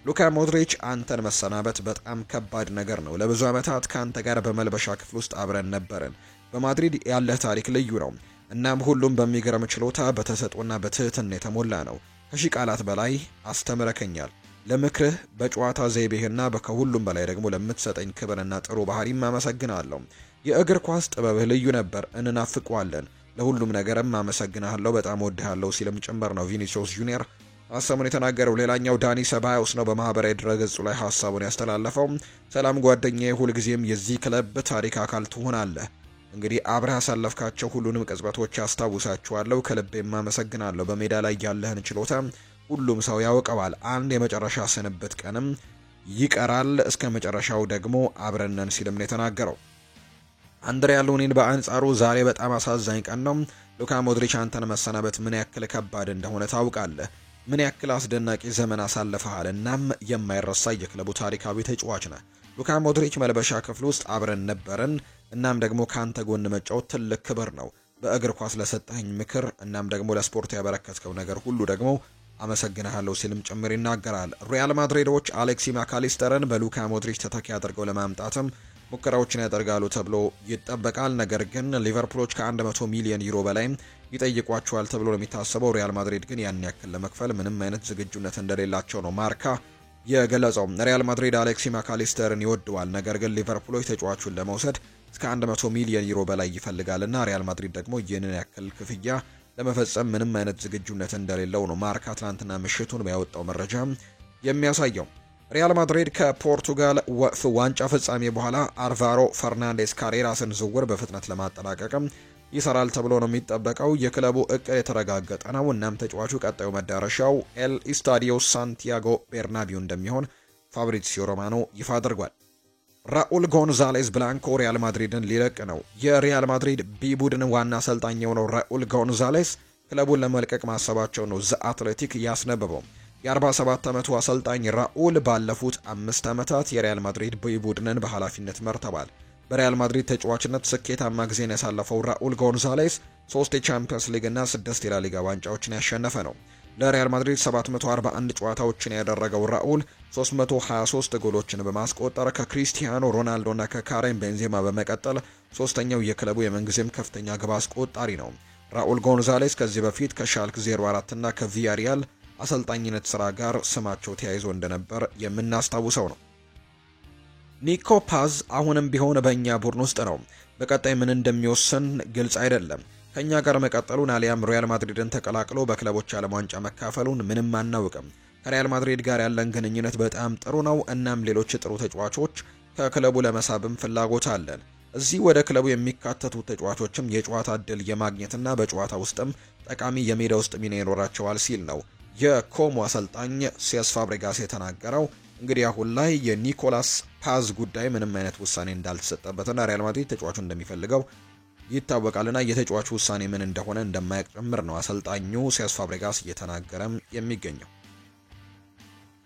ሉካ ሞድሪች አንተን መሰናበት በጣም ከባድ ነገር ነው። ለብዙ ዓመታት ካንተ ጋር በመልበሻ ክፍል ውስጥ አብረን ነበርን። በማድሪድ ያለህ ታሪክ ልዩ ነው። እናም ሁሉም በሚገርም ችሎታ በተሰጥኦና በትህትና የተሞላ ነው። ከሺህ ቃላት በላይ አስተምረከኛል። ለምክርህ፣ በጨዋታ ዘይቤህና ከሁሉም በላይ ደግሞ ለምትሰጠኝ ክብርና ጥሩ ባህሪም አመሰግናለሁ። የእግር ኳስ ጥበብህ ልዩ ነበር፣ እንናፍቀዋለን። ለሁሉም ነገርም አመሰግናለሁ፣ በጣም ወድሃለሁ ሲልም ጭምር ነው ቪኒሲዮስ ጁኒየር ሀሳቡን የተናገረው። ሌላኛው ዳኒ ሰባዮስ ነው በማህበራዊ ድረገጹ ላይ ሀሳቡን ያስተላለፈው። ሰላም ጓደኛዬ፣ ሁልጊዜም የዚህ ክለብ ታሪክ አካል ትሆናለህ። እንግዲህ አብረህ ያሳለፍካቸው ሁሉንም ቅጽበቶች አስታውሳችኋለሁ። ከልቤም አመሰግናለሁ። በሜዳ ላይ ያለህን ችሎታ ሁሉም ሰው ያውቀዋል። አንድ የመጨረሻ ስንብት ቀንም ይቀራል፣ እስከ መጨረሻው ደግሞ አብረነን ሲልም ነው የተናገረው። አንድሪያ ሉኒን በአንጻሩ ዛሬ በጣም አሳዛኝ ቀን ነው። ሉካ ሞድሪች አንተን መሰናበት ምን ያክል ከባድ እንደሆነ ታውቃለህ። ምን ያክል አስደናቂ ዘመን አሳልፈሃል። እናም የማይረሳ የክለቡ ታሪካዊ ተጫዋች ነህ። ሉካ ሞድሪች መልበሻ ክፍል ውስጥ አብረን ነበርን። እናም ደግሞ ካንተ ጎን መጫወት ትልቅ ክብር ነው። በእግር ኳስ ለሰጠኸኝ ምክር እናም ደግሞ ለስፖርት ያበረከትከው ነገር ሁሉ ደግሞ አመሰግናለሁ ሲልም ጭምር ይናገራል። ሪያል ማድሪዶች አሌክሲ ማካሊስተርን በሉካ ሞድሪች ተተኪ አድርገው ለማምጣትም ሙከራዎችን ያደርጋሉ ተብሎ ይጠበቃል። ነገር ግን ሊቨርፑሎች ከ100 ሚሊዮን ዩሮ በላይ ይጠይቋቸዋል ተብሎ ነው የሚታሰበው። ሪያል ማድሪድ ግን ያን ያክል ለመክፈል ምንም አይነት ዝግጁነት እንደሌላቸው ነው ማርካ የገለጸው። ሪያል ማድሪድ አሌክሲ ማካሊስተርን ይወደዋል፣ ነገር ግን ሊቨርፑሎች ተጫዋቹን ለመውሰድ እስከ 100 ሚሊዮን ዩሮ በላይ ይፈልጋልና ሪያል ማድሪድ ደግሞ ይህንን ያክል ክፍያ ለመፈጸም ምንም አይነት ዝግጁነት እንደሌለው ነው ማርካ ትናንትና ምሽቱን ያወጣው መረጃ የሚያሳየው። ሪያል ማድሪድ ከፖርቱጋል ዋንጫ ፍጻሜ በኋላ አልቫሮ ፈርናንዴስ ካሬራስን ዝውውር በፍጥነት ለማጠናቀቅም ይሰራል ተብሎ ነው የሚጠበቀው። የክለቡ እቅድ የተረጋገጠ ነው። እናም ተጫዋቹ ቀጣዩ መዳረሻው ኤል ኢስታዲዮ ሳንቲያጎ ቤርናቢው እንደሚሆን ፋብሪዚዮ ሮማኖ ይፋ አድርጓል። ራኡል ጎንዛሌዝ ብላንኮ ሪያል ማድሪድን ሊለቅ ነው። የሪያል ማድሪድ ቢ ቡድን ዋና አሰልጣኝ የሆነው ራኡል ጎንዛሌዝ ክለቡን ለመልቀቅ ማሰባቸው ነው ዘ አትሌቲክ ያስነበበው። የ47 ዓመቱ አሰልጣኝ ራኡል ባለፉት 5 ዓመታት የሪያል ማድሪድ ቢ ቡድንን በኃላፊነት መርተዋል። በሪያል ማድሪድ ተጫዋችነት ስኬታማ ጊዜን ያሳለፈው ራኡል ጎንዛሌዝ 3 የቻምፒየንስ ሊግ እና 6 የላሊጋ ዋንጫዎችን ያሸነፈ ነው። ለሪያል ማድሪድ 741 ጨዋታዎችን ያደረገው ራኡል 323 ጎሎችን በማስቆጠር ከክሪስቲያኖ ሮናልዶ እና ከካሬም ቤንዜማ በመቀጠል ሶስተኛው የክለቡ የምንጊዜም ከፍተኛ ግብ አስቆጣሪ ነው። ራኡል ጎንዛሌዝ ከዚህ በፊት ከሻልክ 04 እና ከቪያሪያል አሰልጣኝነት ስራ ጋር ስማቸው ተያይዞ እንደነበር የምናስታውሰው ነው። ኒኮ ፓዝ አሁንም ቢሆን በእኛ ቡድን ውስጥ ነው። በቀጣይ ምን እንደሚወስን ግልጽ አይደለም። ከኛ ጋር መቀጠሉን አሊያም ሪያል ማድሪድን ተቀላቅሎ በክለቦች ዓለም ዋንጫ መካፈሉን ምንም አናውቅም። ከሪያል ማድሪድ ጋር ያለን ግንኙነት በጣም ጥሩ ነው። እናም ሌሎች ጥሩ ተጫዋቾች ከክለቡ ለመሳብም ፍላጎት አለን። እዚህ ወደ ክለቡ የሚካተቱ ተጫዋቾችም የጨዋታ እድል የማግኘትና በጨዋታ ውስጥም ጠቃሚ የሜዳ ውስጥ ሚና ይኖራቸዋል ሲል ነው የኮሞ አሰልጣኝ ሴስ ፋብሬጋስ የተናገረው። እንግዲህ አሁን ላይ የኒኮላስ ፓዝ ጉዳይ ምንም አይነት ውሳኔ እንዳልተሰጠበትና ሪያል ማድሪድ ተጫዋቹ እንደሚፈልገው ይታወቃልና የተጫዋቹ ውሳኔ ምን እንደሆነ እንደማያውቅ ጭምር ነው አሰልጣኙ ሴስ ፋብሬጋስ እየተናገረም የሚገኘው።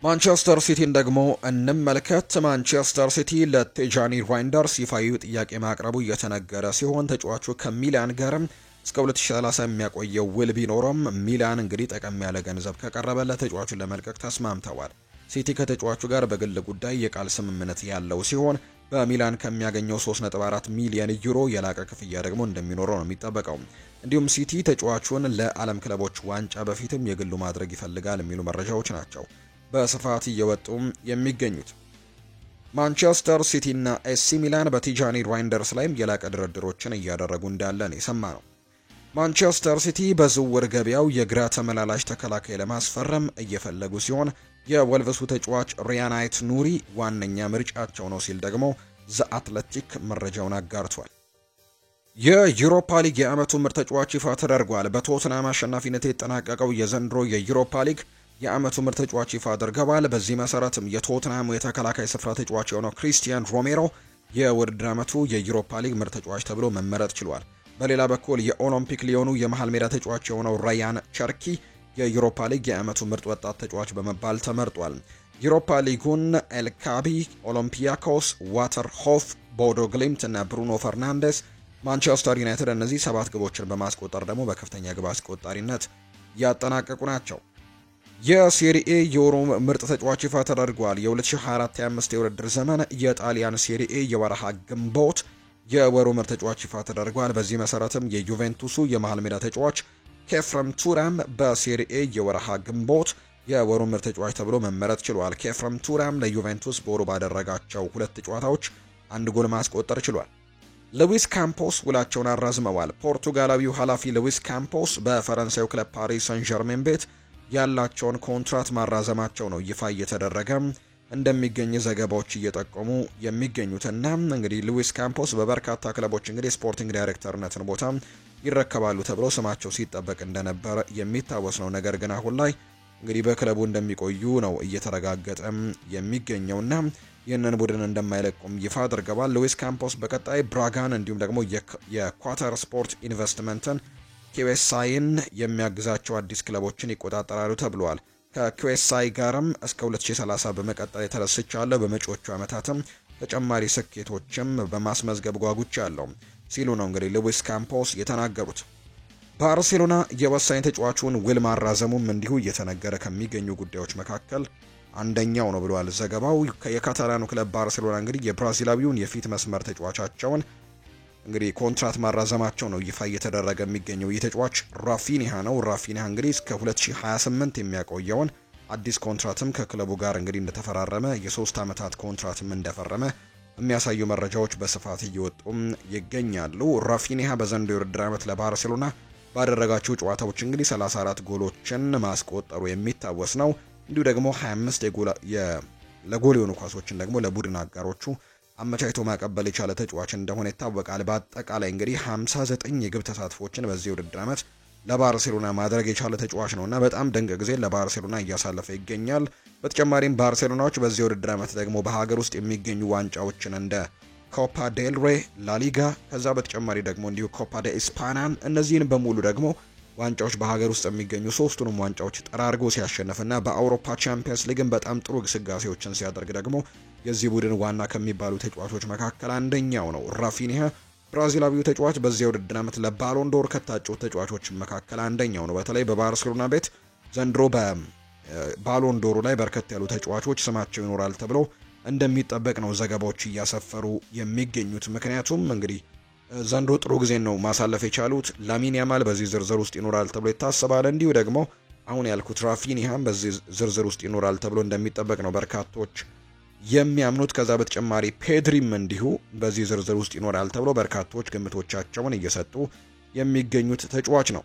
ማንቸስተር ሲቲን ደግሞ እንመልከት። ማንቸስተር ሲቲ ለቴጃኒ ራይንደርስ ይፋዊ ጥያቄ ማቅረቡ እየተነገረ ሲሆን ተጫዋቹ ከሚላን ጋርም እስከ 2030 የሚያቆየው ውል ቢኖረም ሚላን እንግዲህ ጠቀም ያለ ገንዘብ ከቀረበለት ተጫዋቹን ለመልቀቅ ተስማምተዋል። ሲቲ ከተጫዋቹ ጋር በግል ጉዳይ የቃል ስምምነት ያለው ሲሆን በሚላን ከሚያገኘው 3.4 ሚሊዮን ዩሮ የላቀ ክፍያ ደግሞ እንደሚኖረው ነው የሚጠበቀው። እንዲሁም ሲቲ ተጫዋቹን ለዓለም ክለቦች ዋንጫ በፊትም የግሉ ማድረግ ይፈልጋል የሚሉ መረጃዎች ናቸው በስፋት እየወጡ የሚገኙት። ማንቸስተር ሲቲ እና ኤሲ ሚላን በቲጃኒ ራይንደርስ ላይም የላቀ ድርድሮችን እያደረጉ እንዳለ ነው የሰማነው። ማንቸስተር ሲቲ በዝውውር ገበያው የግራ ተመላላሽ ተከላካይ ለማስፈረም እየፈለጉ ሲሆን የወልቭሱ ተጫዋች ሪያናይት ኑሪ ዋነኛ ምርጫቸው ነው ሲል ደግሞ ዘ አትሌቲክ መረጃውን አጋርቷል። የዩሮፓ ሊግ የዓመቱ ምርጥ ተጫዋች ይፋ ተደርጓል። በቶትናም አሸናፊነት የተጠናቀቀው የዘንድሮ የዩሮፓ ሊግ የዓመቱ ምርጥ ተጫዋች ይፋ አድርገዋል። በዚህ መሰረትም የቶትናሙ የተከላካይ ስፍራ ተጫዋች የሆነው ክሪስቲያን ሮሜሮ የውድድር ዓመቱ የዩሮፓ ሊግ ምርጥ ተጫዋች ተብሎ መመረጥ ችሏል። በሌላ በኩል የኦሎምፒክ ሊዮኑ የመሃል ሜዳ ተጫዋች የሆነው ራያን ቸርኪ የዩሮፓ ሊግ የዓመቱ ምርጥ ወጣት ተጫዋች በመባል ተመርጧል። ዩሮፓ ሊጉን ኤልካቢ፣ ኦሎምፒያኮስ፣ ዋተርሆፍ፣ ቦዶ ግሊምት እና ብሩኖ ፈርናንዴስ፣ ማንቸስተር ዩናይትድ እነዚህ 7 ግቦችን በማስቆጠር ደግሞ በከፍተኛ ግብ አስቆጣሪነት ያጠናቀቁ ናቸው። የሴሪኤ የወሩ ምርጥ ተጫዋች ይፋ ተደርጓል። የ2024-25 የውድድር ዘመን የጣሊያን ሴሪኤ የወርሃ ግንቦት የወሩ ምርጥ ተጫዋች ይፋ ተደርጓል። በዚህ መሰረትም የዩቬንቱሱ የመሃል ሜዳ ተጫዋች ኬፍረም ቱራም በሴሪኤ የወርሃ ግንቦት የወሩ ምርጥ ተጫዋች ተብሎ መመረጥ ችሏል። ኬፍረም ቱራም ለዩቬንቱስ በወሩ ባደረጋቸው 2 ጨዋታዎች 1 ጎል ማስቆጠር ችሏል። ሉዊስ ካምፖስ ውላቸውን አራዝመዋል። ፖርቱጋላዊው ኃላፊ ሉዊስ ካምፖስ በፈረንሳዩ ክለብ ፓሪስ ሰን ዠርሜን ቤት ያላቸውን ኮንትራት ማራዘማቸው ነው ይፋ እየተደረገ እንደሚገኝ ዘገባዎች እየጠቆሙ የሚገኙትና እንግዲህ ሉዊስ ካምፖስ በበርካታ ክለቦች እንግዲህ ስፖርቲንግ ዳይሬክተርነትን ቦታ ይረከባሉ ተብሎ ስማቸው ሲጠበቅ እንደነበር የሚታወስ ነው። ነገር ግን አሁን ላይ እንግዲህ በክለቡ እንደሚቆዩ ነው እየተረጋገጠ የሚገኘውና ይህንን ቡድን እንደማይለቁም ይፋ አድርገዋል። ሉዊስ ካምፖስ በቀጣይ ብራጋን እንዲሁም ደግሞ የኳተር ስፖርት ኢንቨስትመንትን ኪዌሳይን የሚያግዛቸው አዲስ ክለቦችን ይቆጣጠራሉ ተብሏል። ከኪዌሳይ ጋርም እስከ 2030 በመቀጠል የተለስቻለሁ፣ በመጪዎቹ ዓመታትም ተጨማሪ ስኬቶችም በማስመዝገብ ጓጉቻለሁ ሲሉ ነው እንግዲህ ሉዊስ ካምፖስ የተናገሩት። ባርሴሎና የወሳኝ ተጫዋቹን ውል ማራዘሙም እንዲሁ እየተነገረ ከሚገኙ ጉዳዮች መካከል አንደኛው ነው ብሏል ዘገባው። የካታላኑ ክለብ ባርሴሎና እንግዲህ የብራዚላዊውን የፊት መስመር ተጫዋቻቸውን እንግዲህ ኮንትራት ማራዘማቸው ነው ይፋ እየተደረገ የሚገኘው። ይህ ተጫዋች ራፊኒሃ ነው። ራፊኒሃ እንግዲህ እስከ 2028 የሚያቆየውን አዲስ ኮንትራትም ከክለቡ ጋር እንግዲህ እንደተፈራረመ የ3 ዓመታት ኮንትራትም እንደፈረመ የሚያሳዩ መረጃዎች በስፋት እየወጡም ይገኛሉ። ራፊኒሃ በዘንድሮው የውድድር ዓመት ለባርሴሎና ባደረጋቸው ጨዋታዎች እንግዲህ 34 ጎሎችን ማስቆጠሩ የሚታወስ ነው። እንዲሁ ደግሞ 25 ለጎል የሆኑ ኳሶችን ደግሞ ለቡድን አጋሮቹ አመቻችቶ ማቀበል የቻለ ተጫዋች እንደሆነ ይታወቃል። በአጠቃላይ እንግዲህ 59 የግብ ተሳትፎችን በዚህ ውድድር ዓመት ለባርሴሎና ማድረግ የቻለ ተጫዋች ነውና በጣም ድንቅ ጊዜ ለባርሴሎና እያሳለፈ ይገኛል። በተጨማሪም ባርሴሎናዎች በዚህ ውድድር ዓመት ደግሞ በሀገር ውስጥ የሚገኙ ዋንጫዎችን እንደ ኮፓ ዴል ሬ፣ ላሊጋ ከዛ በተጨማሪ ደግሞ እንዲሁ ኮፓ ደ ኢስፓናን እነዚህን በሙሉ ደግሞ ዋንጫዎች በሀገር ውስጥ የሚገኙ ሶስቱንም ዋንጫዎች ጠራርጎ ሲያሸንፍና በአውሮፓ ቻምፒየንስ ሊግን በጣም ጥሩ ግስጋሴዎችን ሲያደርግ ደግሞ የዚህ ቡድን ዋና ከሚባሉ ተጫዋቾች መካከል አንደኛው ነው። ራፊኒሃ ብራዚላዊው ተጫዋች በዚህ ውድድር ዓመት ለባሎን ዶር ከታጩት ተጫዋቾች መካከል አንደኛው ነው። በተለይ በባርሴሎና ቤት ዘንድሮ በባሎን ዶሩ ላይ በርከት ያሉ ተጫዋቾች ስማቸው ይኖራል ተብሎ እንደሚጠበቅ ነው ዘገባዎች እያሰፈሩ የሚገኙት። ምክንያቱም እንግዲህ ዘንድሮ ጥሩ ጊዜ ነው ማሳለፍ የቻሉት። ላሚን ያማል በዚህ ዝርዝር ውስጥ ይኖራል ተብሎ ይታሰባል። እንዲሁ ደግሞ አሁን ያልኩት ራፊኒሃም በዚህ ዝርዝር ውስጥ ይኖራል ተብሎ እንደሚጠበቅ ነው በርካቶች የሚያምኑት። ከዛ በተጨማሪ ፔድሪም እንዲሁ በዚህ ዝርዝር ውስጥ ይኖራል ተብሎ በርካቶች ግምቶቻቸውን እየሰጡ የሚገኙት ተጫዋች ነው።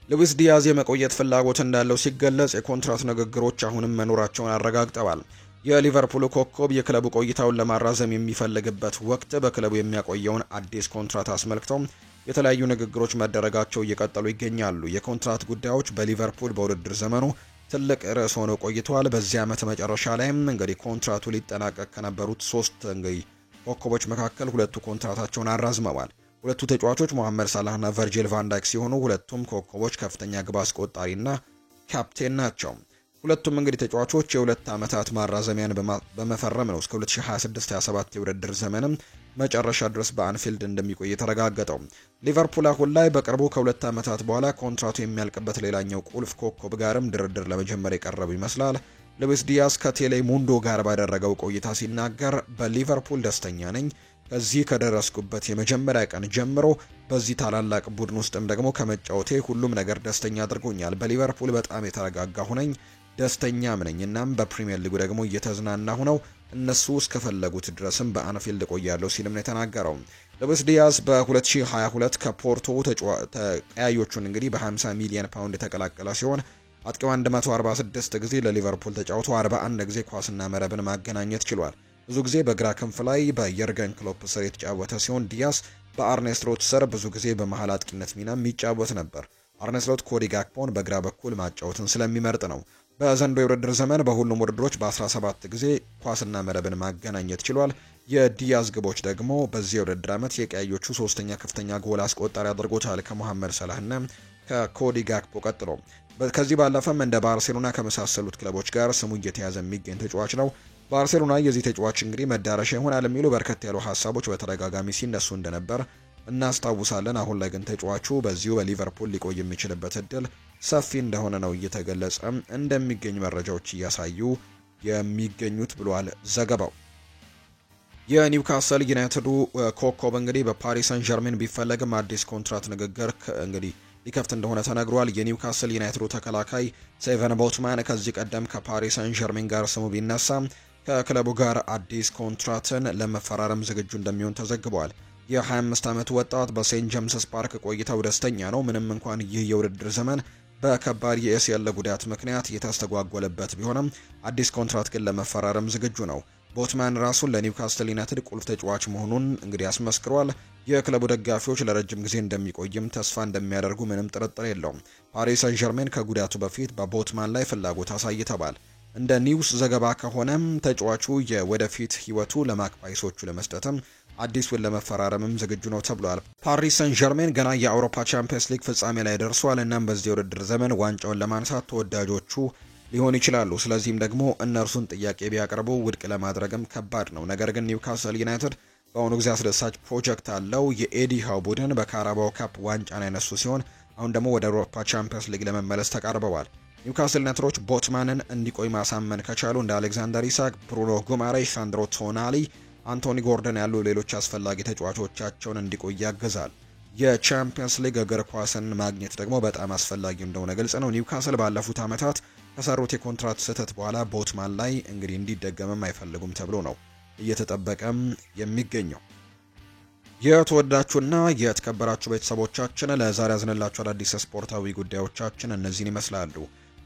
ሉዊስ ዲያዝ የመቆየት ፍላጎት እንዳለው ሲገለጽ የኮንትራት ንግግሮች አሁንም መኖራቸውን አረጋግጠዋል። የሊቨርፑል ኮከብ የክለቡ ቆይታውን ለማራዘም የሚፈልግበት ወቅት በክለቡ የሚያቆየውን አዲስ ኮንትራት አስመልክተው የተለያዩ ንግግሮች መደረጋቸው እየቀጠሉ ይገኛሉ። የኮንትራት ጉዳዮች በሊቨርፑል በውድድር ዘመኑ ትልቅ ርዕስ ሆነው ቆይተዋል። በዚህ ዓመት መጨረሻ ላይም እንግዲህ ኮንትራቱ ሊጠናቀቅ ከነበሩት 3 እንግዲህ ኮከቦች መካከል ሁለቱ ኮንትራታቸውን አራዝመዋል። ሁለቱ ተጫዋቾች ሞሐመድ ሳላህና ቨርጂል ቫን ዳይክ ሲሆኑ ሁለቱም ኮከቦች ከፍተኛ ግብ አስቆጣሪና ካፕቴን ናቸው። ሁለቱም እንግዲህ ተጫዋቾች የ2 ዓመታት ማራዘሚያን በመፈረም ነው እስከ 2026-27 የውድድር ዘመንም መጨረሻ ድረስ በአንፊልድ እንደሚቆይ የተረጋገጠው። ሊቨርፑል አሁን ላይ በቅርቡ ከ2 ዓመታት በኋላ ኮንትራቱ የሚያልቅበት ሌላኛው ቁልፍ ኮከብ ጋርም ድርድር ለመጀመር የቀረቡ ይመስላል። ሉዊስ ዲያዝ ከቴሌ ሙንዶ ጋር ባደረገው ቆይታ ሲናገር በሊቨርፑል ደስተኛ ነኝ። ከዚህ ከደረስኩበት የመጀመሪያ ቀን ጀምሮ በዚህ ታላላቅ ቡድን ውስጥም ደግሞ ከመጫወቴ ሁሉም ነገር ደስተኛ አድርጎኛል። በሊቨርፑል በጣም የተረጋጋሁ ነኝ፣ ደስተኛም ነኝ። እናም በፕሪሚየር ሊጉ ደግሞ እየተዝናናሁ ነው። እነሱ እስከፈለጉት ድረስም በአንፊልድ ቆያለሁ ሲልም ነው የተናገረው። ሉዊስ ዲያዝ በ2022 ከፖርቶ ተቀያዮቹን እንግዲህ በ50 ሚሊዮን ፓውንድ የተቀላቀለ ሲሆን አጥቂው 146 ጊዜ ለሊቨርፑል ተጫውቶ 41 ጊዜ ኳስና መረብን ማገናኘት ችሏል። ብዙ ጊዜ በግራ ክንፍ ላይ በየርገን ክሎፕ ስር የተጫወተ ሲሆን ዲያዝ በአርኔ ስሎት ስር ብዙ ጊዜ በመሃል አጥቂነት ሚና የሚጫወት ነበር። አርኔ ስሎት ኮዲ ጋክፖን በግራ በኩል ማጫወትን ስለሚመርጥ ነው። በዘንድሮው የውድድር ዘመን በሁሉም ውድድሮች በ17 ጊዜ ኳስና መረብን ማገናኘት ችሏል። የዲያዝ ግቦች ደግሞ በዚህ የውድድር ዓመት የቀያዮቹ ሶስተኛ ከፍተኛ ጎል አስቆጣሪ አድርጎታል ከሞሐመድ ሰላህና ከኮዲ ጋክፖ ቀጥሎ። ከዚህ ባለፈም እንደ ባርሴሎና ከመሳሰሉት ክለቦች ጋር ስሙ እየተያዘ የሚገኝ ተጫዋች ነው። ባርሴሎና የዚህ ተጫዋች እንግዲህ መዳረሻ ይሆናል የሚሉ በርከት ያሉ ሀሳቦች በተደጋጋሚ ሲነሱ እንደነበር እናስታውሳለን። አሁን ላይ ግን ተጫዋቹ በዚሁ በሊቨርፑል ሊቆይ የሚችልበት እድል ሰፊ እንደሆነ ነው እየተገለጸ እንደሚገኝ መረጃዎች እያሳዩ የሚገኙት ብሏል ዘገባው። የኒውካስል ዩናይትዱ ኮከብ እንግዲህ በፓሪስ ሰን ዠርሜን ቢፈለግም አዲስ ኮንትራት ንግግር እንግዲህ ሊከፍት እንደሆነ ተነግሯል። የኒውካስል ዩናይትዱ ተከላካይ ሴቨን ቦትማን ከዚህ ቀደም ከፓሪስ ሰን ዠርሜን ጋር ስሙ ቢነሳ ከክለቡ ጋር አዲስ ኮንትራትን ለመፈራረም ዝግጁ እንደሚሆን ተዘግቧል። የ25 ዓመት ወጣት በሴንት ጄምስስ ፓርክ ቆይታው ደስተኛ ነው። ምንም እንኳን ይህ የውድድር ዘመን በከባድ የኤሲኤል ጉዳት ምክንያት የተስተጓጎለበት ቢሆንም አዲስ ኮንትራት ግን ለመፈራረም ዝግጁ ነው። ቦትማን ራሱን ለኒውካስትል ዩናይትድ ቁልፍ ተጫዋች መሆኑን እንግዲህ አስመስክሯል። የክለቡ ደጋፊዎች ለረጅም ጊዜ እንደሚቆይም ተስፋ እንደሚያደርጉ ምንም ጥርጥር የለውም። ፓሪስ ሰን ዠርሜን ከጉዳቱ በፊት በቦትማን ላይ ፍላጎት አሳይተዋል። እንደ ኒውስ ዘገባ ከሆነም ተጫዋቹ የወደፊት ህይወቱ ለማክፓይሶቹ ለመስጠትም አዲስ ውል ለመፈራረምም ዝግጁ ነው ተብሏል። ፓሪስ ሰን ዠርሜን ገና የአውሮፓ ቻምፒየንስ ሊግ ፍጻሜ ላይ ደርሷል። እናም በዚህ የውድድር ዘመን ዋንጫውን ለማንሳት ተወዳጆቹ ሊሆን ይችላሉ። ስለዚህም ደግሞ እነርሱን ጥያቄ ቢያቀርቡ ውድቅ ለማድረግም ከባድ ነው። ነገር ግን ኒውካስል ዩናይትድ በአሁኑ ጊዜ አስደሳች ፕሮጀክት አለው። የኤዲ ሃው ቡድን በካራባኦ ካፕ ዋንጫን ያነሱ ሲሆን አሁን ደግሞ ወደ አውሮፓ ቻምፒየንስ ሊግ ለመመለስ ተቃርበዋል። ኒውካስል ዩናይትዶች ቦትማንን እንዲቆይ ማሳመን ከቻሉ እንደ አሌክዛንደር ኢሳክ፣ ብሩኖ ጉማሬሽ፣ ሳንድሮ ቶናሊ፣ አንቶኒ ጎርደን ያሉ ሌሎች አስፈላጊ ተጫዋቾቻቸውን እንዲቆይ ያግዛል። የቻምፒየንስ ሊግ እግር ኳስን ማግኘት ደግሞ በጣም አስፈላጊ እንደሆነ ግልጽ ነው። ኒውካስል ባለፉት ዓመታት ከሰሩት የኮንትራት ስህተት በኋላ ቦትማን ላይ እንግዲህ እንዲደገምም አይፈልጉም ተብሎ ነው እየተጠበቀም የሚገኘው። የተወዳችሁና የተከበራችሁ ቤተሰቦቻችን ለዛሬ ያዝንላችሁ አዳዲስ ስፖርታዊ ጉዳዮቻችን እነዚህን ይመስላሉ።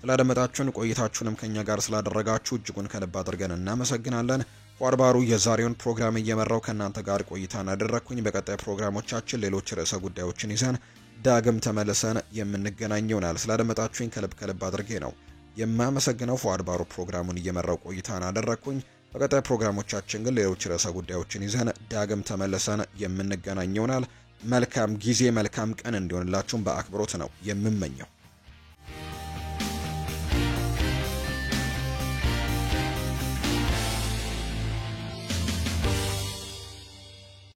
ስላደመጣችሁን ቆይታችሁንም ከኛ ጋር ስላደረጋችሁ እጅጉን ከልብ አድርገን እናመሰግናለን። ፏድባሩ የዛሬውን ፕሮግራም እየመራው ከእናንተ ጋር ቆይታን አደረግኩኝ። በቀጣይ ፕሮግራሞቻችን ሌሎች ርዕሰ ጉዳዮችን ይዘን ዳግም ተመልሰን የምንገናኝ ይሆናል። ስላደመጣችሁኝ ከልብ አድርጌ ነው የማመሰግነው። ፏድባሩ ፕሮግራሙን እየመራው ቆይታን አደረግኩኝ። በቀጣይ ፕሮግራሞቻችን ግን ሌሎች ርዕሰ ጉዳዮችን ይዘን ዳግም ተመልሰን የምንገናኝ ይሆናል። መልካም ጊዜ፣ መልካም ቀን እንዲሆንላችሁም በአክብሮት ነው የምመኘው።